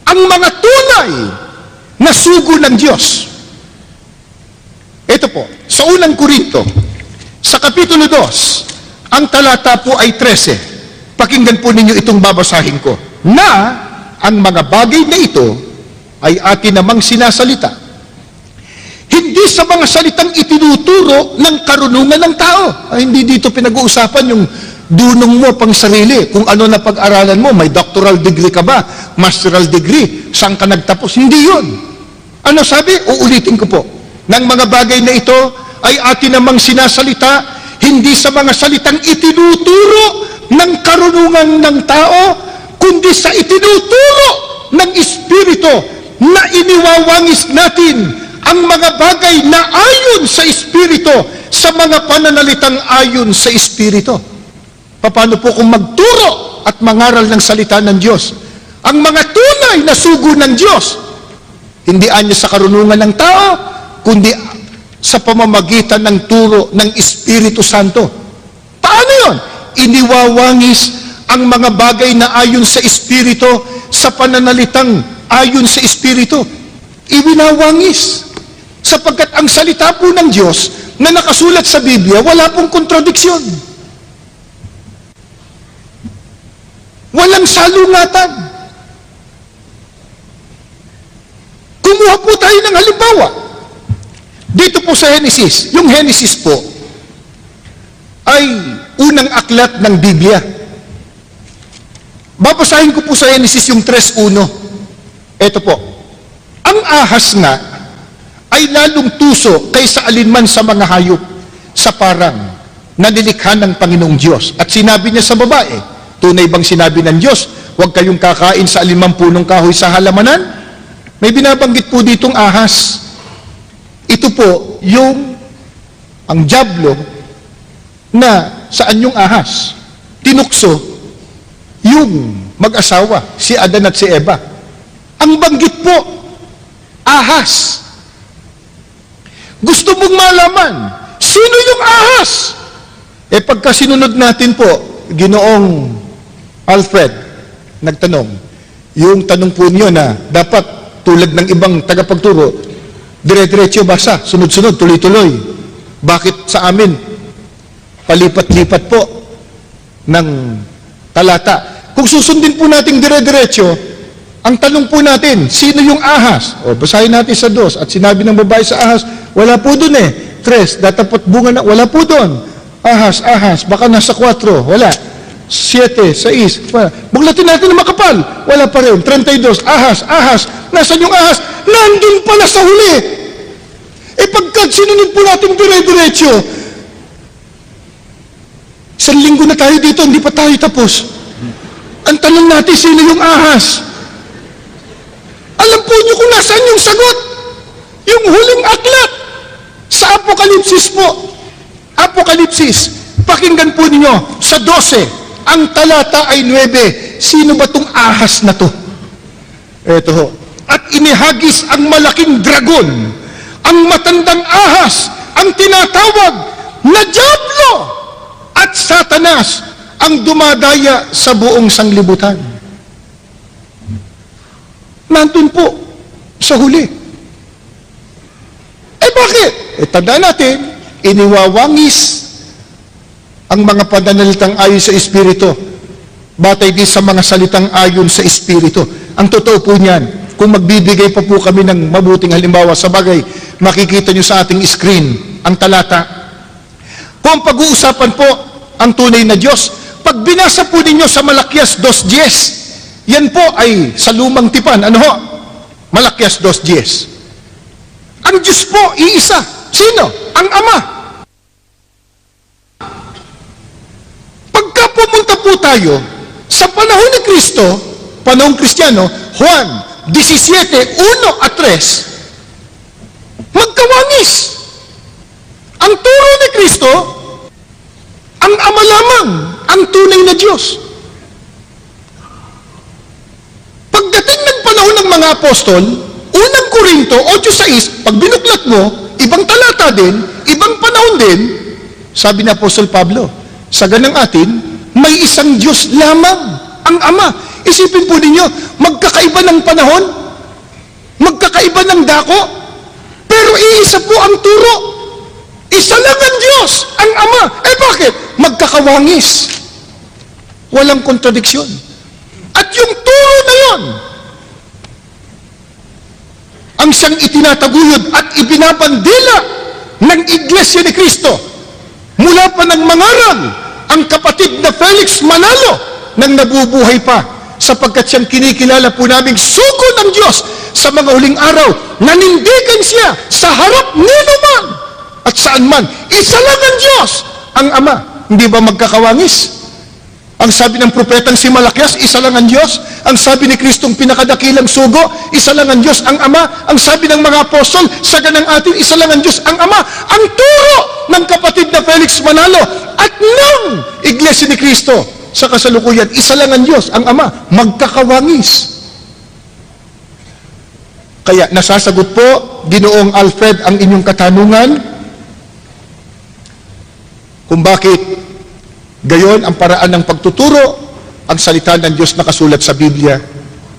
ang mga tunay na sugo ng Diyos? Ito po, sa unang Korinto, sa kapitulo 2, ang talata po ay 13. Pakinggan po ninyo itong babasahin ko. Na ang mga bagay na ito ay atin namang sinasalita. Hindi sa mga salitang itinuturo ng karunungan ng tao. Hindi dito pinag-uusapan yung dunong mo pang sarili. Kung ano na pag-aralan mo, may doctoral degree ka ba? Masteral degree? Saan ka nagtapos? Hindi yun. Ano sabi? Uulitin ko po. Ng mga bagay na ito ay atin namang sinasalita, hindi sa mga salitang itinuturo ng karunungan ng tao, kundi sa itinuturo ng Espiritu na iniwawangis natin ang mga bagay na ayon sa Espiritu sa mga pananalitang ayon sa Espiritu. Paano po kung magturo at mangaral ng salita ng Diyos? Ang mga tunay na sugo ng Diyos, hindi anya sa karunungan ng tao, kundi sa pamamagitan ng turo ng Espiritu Santo. Paano yun? Iniwawangis ang mga bagay na ayon sa Espiritu sa pananalitang ayon sa Espiritu. Iwinawangis. Sapagkat ang salita po ng Diyos na nakasulat sa Biblia, wala pong kontradiksyon. Walang salungatan. Kumuha po tayo ng halimbawa. Dito po sa Genesis, yung Genesis po ay unang aklat ng Biblia. Babasahin ko po sa Genesis yung 3:1. Ito po. Ang ahas nga ay lalong tuso kaysa alinman sa mga hayop sa parang na nilikha ng Panginoong Diyos. At sinabi niya sa babae, tunay bang sinabi ng Diyos, huwag kayong kakain sa alinmang punong kahoy sa halamanan? May binabanggit po ditong ahas. Ito po yung ang dyablo na saan yung ahas? Tinukso yung mag-asawa, si Adan at si Eva. Ang banggit po, ahas. Gusto mong malaman, sino yung ahas? Pagka sinunod natin po, Ginoong Alfred, nagtanong, yung tanong po niyo na dapat tulad ng ibang tagapagturo, dire-diretso basa, sunod-sunod, tuloy-tuloy. Bakit sa amin, palipat-lipat po ng talata? Kung susundin po natin dire-diretso, ang tanong po natin, sino yung ahas? Basahin natin sa 2. At sinabi ng babae sa ahas, wala po dun 3, datapot bunga na, wala po dun. Ahas, baka nasa 4, wala. 7, 6, wala. Buglatin natin na makapal, wala pa rin. 32, ahas. Nasaan yung ahas? Nandun pala sa huli. Pagkat sinunod po natin dire-diretso, 1 linggo na tayo dito, hindi pa tayo tapos. Ang tanong natin, sino yung ahas? Alam po niyo kung nasaan yung sagot? Yung huling aklat sa Apokalipsis po. Apokalipsis, pakinggan po ninyo, sa 12, ang talata ay 9. Sino ba tong ahas na to? Ito ho. At inihagis ang malaking dragon, ang matandang ahas, ang tinatawag na Diablo at Satanas, ang dumadaya sa buong sanglibutan. Nandun po sa huli. Bakit? Tandaan natin, iniwawangis ang mga pananalitang ayon sa Espiritu. Batay din sa mga salitang ayon sa Espiritu. Ang totoo po niyan, kung magbibigay pa po kami ng mabuting halimbawa, sa bagay, makikita nyo sa ating screen ang talata. Kung pag-uusapan po ang tunay na Diyos, pag binasa po ninyo sa Malakias 2:10, yan po ay sa lumang tipan. Ano ho? Malakias 2:10. Ang Diyos po, iisa. Sino? Ang Ama. Pagka pumunta po tayo sa panahon ni Kristo, panahon Kristiyano, Juan 17:1 at 3, magkawangis. Ang turo ni Kristo, ang Ama lamang, ang tunay na Diyos. Pagdating ng panahon ng mga apostol, unang Korinto 8:6, pag binuklat mo, ibang talata din, ibang panahon din, sabi ni Apostol Pablo, sa ganang atin, may isang Diyos lamang, ang Ama. Isipin po ninyo, magkakaiba ng panahon, magkakaiba ng dako, pero iisa po ang turo. Isa lang ang Diyos, ang Ama. Eh bakit? Magkakawangis. Walang kontradiksyon. At yung turo na yon, ang siyang itinataguyod at ibinabandila ng Iglesia ni Cristo. Mula pa ng mangaral, ang kapatid na Felix Manalo nang nabubuhay pa, sapagkat siyang kinikilala po naming sugo ng Diyos sa mga huling araw. Nanindigan siya sa harap nino man at saan man. Isa lang ang Diyos, ang Ama. Hindi ba magkakawangis? Ang sabi ng propetang si Malakias, isa lang ang Diyos. Ang sabi ni Kristong pinakadakilang sugo, isa lang ang Diyos, ang Ama. Ang sabi ng mga apostol, sa ganang atin, isa lang ang Diyos, ang Ama. Ang turo ng kapatid na Felix Manalo at ng Iglesia ni Cristo sa kasalukuyan, isa lang ang Diyos, ang Ama. Magkakawangis. Kaya nasasagot po, Ginoong Alfred, ang inyong katanungan kung bakit gayon ang paraan ng pagtuturo, ang salita ng Diyos na kasulat sa Biblia,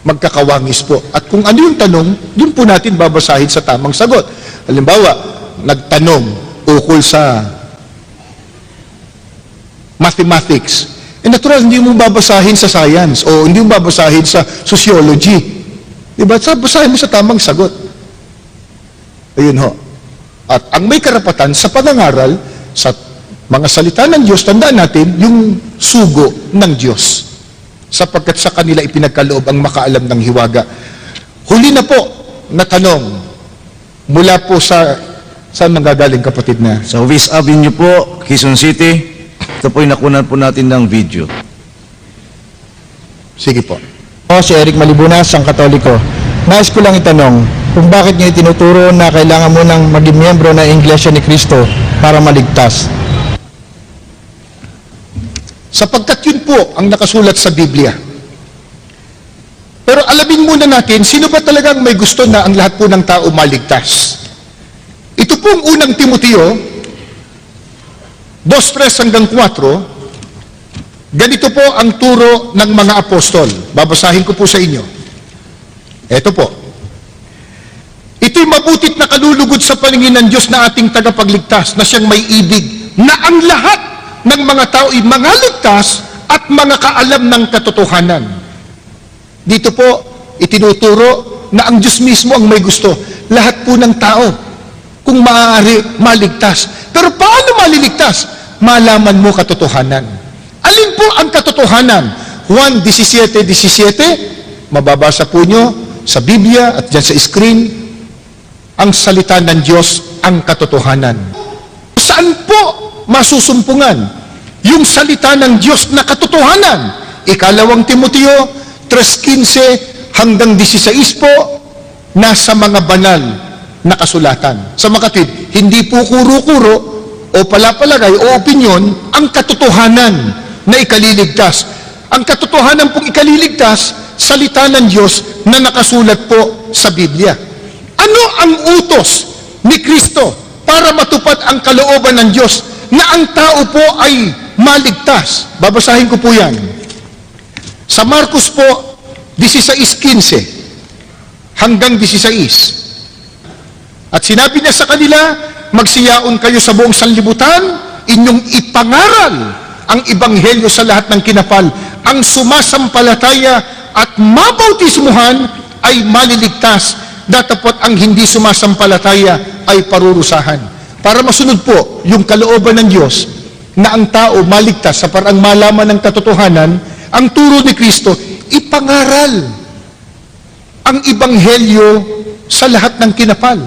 magkakawangis po. At kung ano yung tanong, yun po natin babasahin sa tamang sagot. Halimbawa, nagtanong ukol sa mathematics. Eh natural, hindi mo babasahin sa science o hindi mo babasahin sa sociology. Diba? Basahin mo sa tamang sagot. Ayun ho. At ang may karapatan sa pangangaral, sa mga salita ng Diyos, tandaan natin, yung sugo ng Diyos. Sapagkat sa kanila ipinagkaloob ang makaalam ng hiwaga. Huli na po, na tanong, mula po sa, saan manggagaling kapatid na? Sa Uvis Avenue po, Quezon City. Ito po yung nakunan po natin ng video. Sige po. Ako si Eric Malibunas, ang Katoliko. Nais ko lang itanong kung bakit niyo itinuturo na kailangan mo nang maging miyembro ng Iglesia ni Cristo para maligtas. Sapagkat yun po ang nakasulat sa Biblia. Pero alamin muna natin, sino ba talagang may gusto na ang lahat po ng tao maligtas? Ito pong unang Timoteo, 2:3 hanggang 4, ganito po ang turo ng mga apostol. Babasahin ko po sa inyo. Ito po. Ito'y mabutit na kalulugod sa paningin ng Diyos na ating tagapagligtas, na siyang may ibig, na ang lahat ng mga tao ay mga ligtas at mga kaalam ng katotohanan. Dito po, itinuturo na ang Diyos mismo ang may gusto. Lahat po ng tao, kung maaari, maligtas. Pero paano maliligtas? Malaman mo katotohanan. Alin po ang katotohanan? Juan 17:17, mababasa po nyo sa Biblia at dyan sa screen, ang salita ng Diyos, ang katotohanan. Saan po masusumpungan yung salita ng Diyos na katotohanan? 2 Timoteo 3:15 hanggang 16 po, nasa mga banal na kasulatan. Sa makatwid, hindi po kuro-kuro o palapalagay o opinyon ang katotohanan na ikaliligtas. Ang katotohanan pong ikaliligtas, salita ng Diyos na nakasulat po sa Biblia. Ano ang utos ni Kristo para matupad ang kalooban ng Diyos na ang tao po ay maligtas? Babasahin ko po yan. Sa Marcos po, 16:15 hanggang 16. At sinabi niya sa kanila, magsiyaon kayo sa buong sanlibutan, inyong ipangaral ang ebanghelyo sa lahat ng kinapal. Ang sumasampalataya at mabautismuhan ay maliligtas. Datapot ang hindi sumasampalataya ay parurusahan. Para masunod po yung kalooban ng Diyos na ang tao maligtas sa parang malaman ng katotohanan, ang turo ni Kristo, ipangaral ang ebanghelyo sa lahat ng kinapal.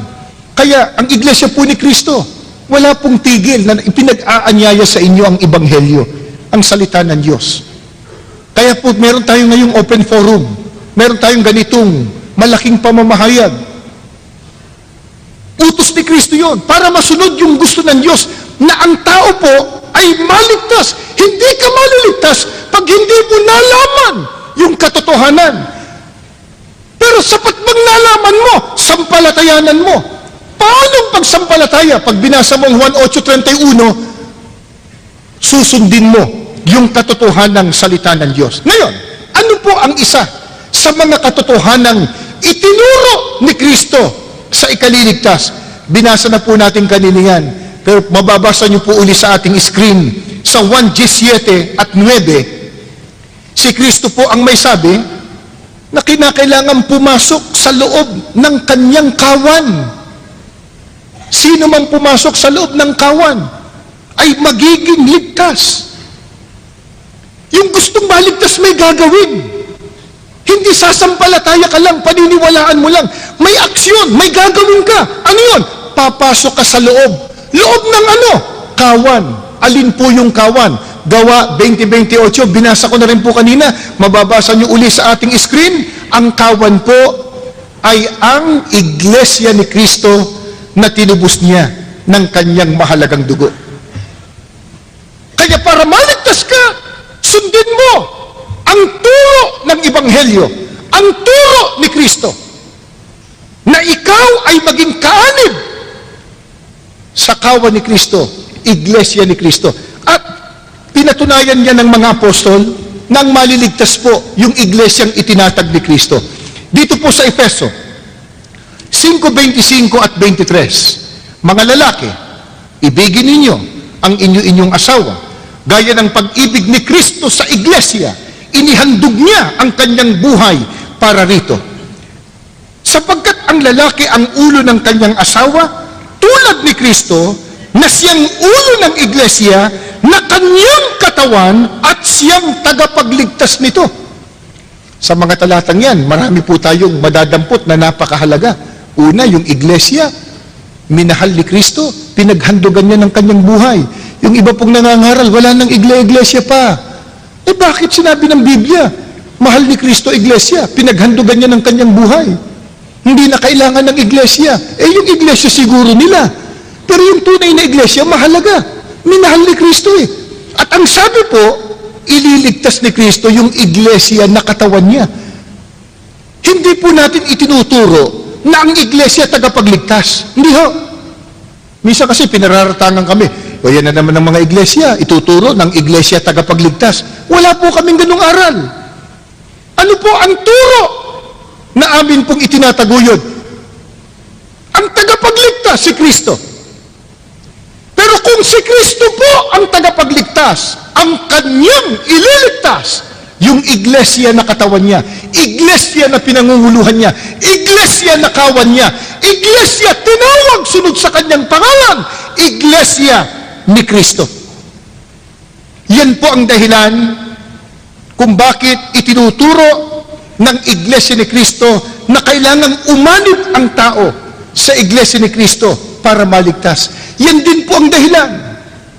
Kaya ang iglesia po ni Kristo, wala pong tigil na ipinag-aanyaya sa inyo ang ebanghelyo, ang salita ng Diyos. Kaya po meron tayo ngayong open forum, meron tayong ganitong malaking pamamahayag. Utos ni Kristo yon para masunod yung gusto ng Diyos na ang tao po ay maligtas. Hindi ka maliligtas pag hindi mo nalaman yung katotohanan. Pero sapat bang nalaman mo, sampalatayanan mo? Paano pagsampalataya? Pag binasa mo ang Juan 8:31, susundin mo yung katotohanang salita ng Diyos. Ngayon, ano po ang isa sa mga katotohanang itinuro ni Kristo sa ikaliligtas? Binasa na po natin kanina yan. Pero mababasa niyo po uli sa ating screen sa 1:7 at 9. Si Kristo po ang may sabi na kinakailangan pumasok sa loob ng kanyang kawan. Sino mang pumasok sa loob ng kawan ay magiging ligtas. Yung gustong maligtas may gagawin. Hindi sasampalataya ka lang, paniniwalaan mo lang. May aksyon, may gagawin ka. Ano yun? Papasok ka sa loob. Loob ng ano? Kawan. Alin po yung kawan? Gawa 20:28, binasa ko na rin po kanina. Mababasa nyo uli sa ating screen. Ang kawan po ay ang iglesia ni Kristo na tinubos niya ng kanyang mahalagang dugo. Kaya para maligtas ka, sundin mo ang turo ng ebanghelyo, ang turo ni Kristo, na ikaw ay maging kaanib sa kawan ni Kristo, iglesia ni Kristo. At pinatunayan niya ng mga apostol nang maliligtas po yung iglesyang itinatag ni Kristo. Dito po sa Efeso 5:25 at 23, mga lalaki, ibigin ninyo ang inyong asawa, gaya ng pag-ibig ni Kristo sa iglesia. Inihandog niya ang kanyang buhay para rito. Sapagkat ang lalaki ang ulo ng kanyang asawa, tulad ni Kristo, na siyang ulo ng iglesia, na kanyang katawan at siyang tagapagligtas nito. Sa mga talatang yan, marami po tayong madadampot na napakahalaga. Una, yung iglesia, minahal ni Kristo, pinaghandogan niya ng kanyang buhay. Yung iba pong nangangaral, wala nang iglesia pa. Eh bakit sinabi ng Biblia, mahal ni Kristo iglesia, pinaghandogan niya ng kanyang buhay? Hindi na kailangan ng iglesia. Eh yung iglesia siguro nila. Pero yung tunay na iglesia, mahalaga. Minahal ni Kristo eh. At ang sabi po, ililigtas ni Kristo yung iglesia na katawan niya. Hindi po natin itinuturo na ang iglesia tagapagligtas. Hindi ho. Minsan kasi pinararatangan kami, o yan na naman ng mga iglesia, ituturo ng iglesia tagapagligtas. Wala po kaming ganung aral. Ano po ang turo na amin pong itinataguyod? Ang tagapagligtas, si Kristo. Pero kung si Kristo po ang tagapagligtas, ang kanyang ililigtas, yung iglesia na katawan niya, iglesia na pinangunguluhan niya, iglesia na kawan niya, iglesia tinawag sunod sa kanyang pangalan, iglesia ni Kristo. Yan po ang dahilan kung bakit itinuturo ng iglesia ni Kristo na kailangang umanib ang tao sa iglesia ni Kristo para maligtas. Yan din po ang dahilan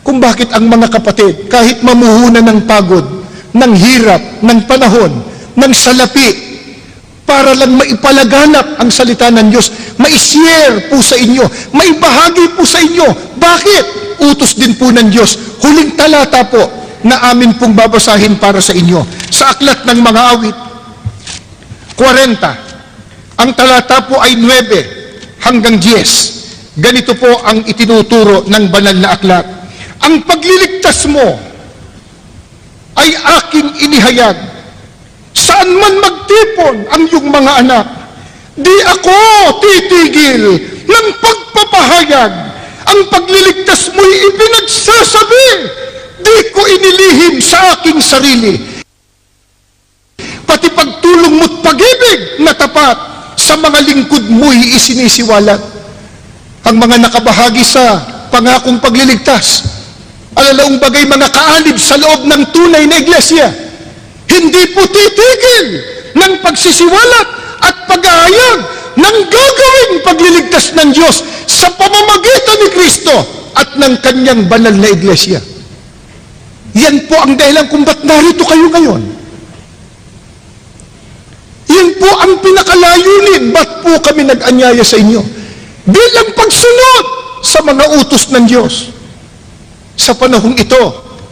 kung bakit ang mga kapatid, kahit mamuhunan ng pagod, ng hirap, ng panahon, ng salapi, para lang maipalaganap ang salita ng Diyos, mai-share po sa inyo, maibahagi po sa inyo. Bakit? Utos din po ng Diyos. Huling talata po na amin pong babasahin para sa inyo. Sa aklat ng mga awit, 40, ang talata po ay 9 hanggang 10. Ganito po ang itinuturo ng banal na aklat. Ang pagliligtas mo ay aking inihayag. Saan man magtipon ang iyong mga anak, di ako titigil ng pagpapahayag. Ang pagliligtas mo'y ipinagsasabi di ko inilihim sa aking sarili. Pati pagtulong mo't pag-ibig na tapat sa mga lingkod mo'y isinisiwalat. Ang mga nakabahagi sa pangakong pagliligtas, alalaong bagay mga kaalib sa loob ng tunay na iglesia, hindi po titigil ng pagsisiwalat at pag-aayag ng gagawing pagliligtas ng Diyos sa pamamagitan ni Kristo at ng kanyang banal na iglesia. Yan po ang dahilan kung ba't narito kayo ngayon. Yan po ang pinakalayunin, ba't po kami nag-anyaya sa inyo? Bilang pagsunod sa mga utos ng Diyos. Sa panahong ito,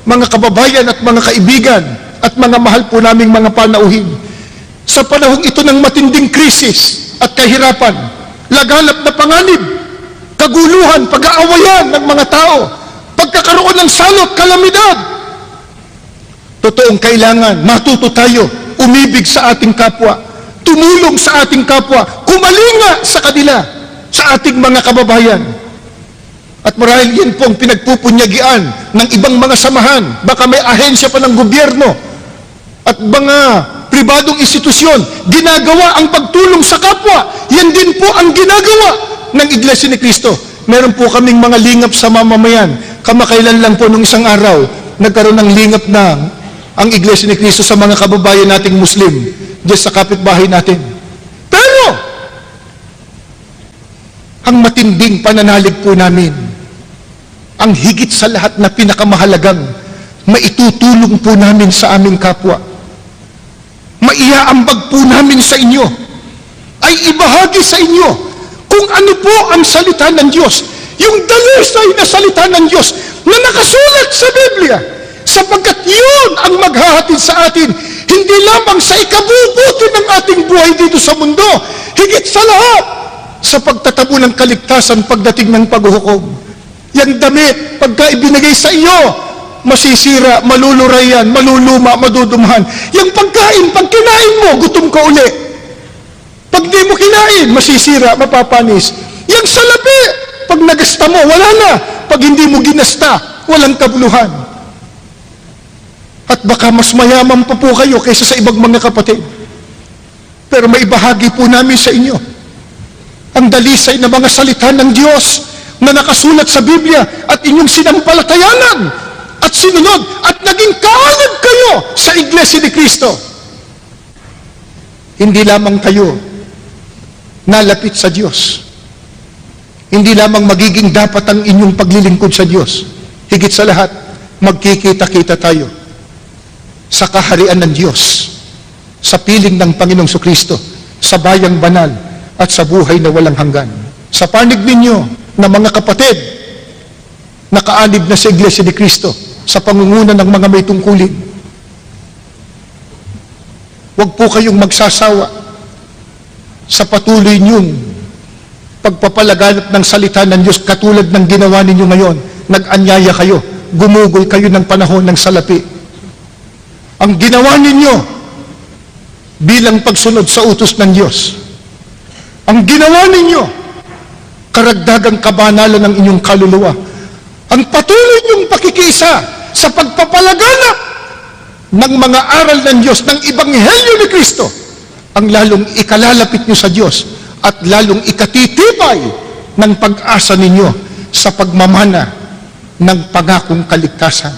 mga kababayan at mga kaibigan at mga mahal po naming mga panauhin, sa panahong ito ng matinding krisis at kahirapan, laganap na panganib, kaguluhan, pag-aawayan ng mga tao, pagkakaroon ng salot, kalamidad, totoong kailangan matuto tayo umibig sa ating kapwa, tumulong sa ating kapwa, kumalinga sa kanila, sa ating mga kababayan. At marahil yan po ang pinagpupunyagian ng ibang mga samahan, baka may ahensya pa ng gobyerno at mga pribadong institusyon, ginagawa ang pagtulong sa kapwa. Yan din po ang ginagawa ng Iglesia ni Cristo. Meron po kaming mga lingap sa mamamayan. Kamakailan lang po nung isang araw, nagkaroon ng lingap na ang Iglesia ni Cristo sa mga kababayan nating Muslim diyan sa kapitbahay natin. Pero ang matinding pananalig po namin, ang higit sa lahat na pinakamahalagang maitutulong po namin sa aming kapwa, maiaambag po namin sa inyo, ay ibahagi sa inyo kung ano po ang salita ng Diyos, yung dalisay na salita ng Diyos na nakasulat sa Biblia, sapagkat yun ang maghahatid sa atin, hindi lamang sa ikabubuti ng ating buhay dito sa mundo, higit sa lahat, sa pagtatabo ng kaligtasan pagdating ng paghuhukom. Yang damit, pagka ibinigay sa iyo, masisira, malulurayan, maluluma, madudumahan. Yang pagkain, pag kinain mo, gutom ka uli. Pag di mo kinain, masisira, mapapanis. Yang salapi, pag nagasta mo, wala na. Pag hindi mo ginasta, walang kabuluhan. At baka mas mayaman pa po kayo kaysa sa ibang mga kapatid. Pero may bahagi po namin sa inyo ang dalisay na mga salita ng Diyos na nakasulat sa Biblia at inyong sinampalatayanan at sinunod at naging kaalib kayo sa Iglesia ni Cristo. Hindi lamang kayo nalapit sa Diyos. Hindi lamang magiging dapat ang inyong paglilingkod sa Diyos. Higit sa lahat, magkikita-kita tayo sa kaharian ng Diyos, sa piling ng Panginoong Kristo, sa bayang banal at sa buhay na walang hanggan. Sa panig ninyo na mga kapatid, nakaanib na sa Iglesia ni Cristo, sa pangunguna ng mga may tungkulin, huwag po kayong magsasawa sa patuloy niyong pagpapalaganap ng salita ng Diyos katulad ng ginawa ninyo ngayon. Nag-anyaya kayo, gumugol kayo ng panahon ng salapi. Ang ginawa ninyo bilang pagsunod sa utos ng Diyos, ang ginawa ninyo, karagdagang kabanalan ng inyong kaluluwa. Ang patuloy niyong pakikiisa sa pagpapalaganap ng mga aral ng Diyos, ng Ebanghelyo ni Kristo, ang lalong ikalalapit niyo sa Diyos at lalong ikatitibay ng pag-asa ninyo sa pagmamana ng pangakong kaligtasan.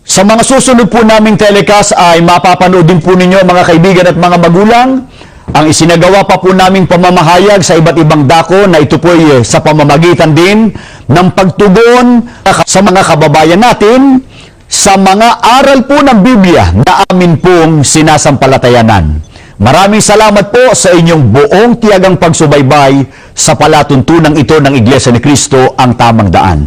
Sa mga susunod po naming telecast ay mapapanood din po ninyo mga kaibigan at mga magulang ang isinagawa pa po naming pamamahayag sa iba't ibang dako na ito po ay sa pamamagitan din ng pagtugon sa mga kababayan natin sa mga aral po ng Biblia na amin pong sinasampalatayanan. Maraming salamat po sa inyong buong tiyagang pagsubaybay sa palatuntunang ito ng Iglesia ni Cristo, ang tamang daan.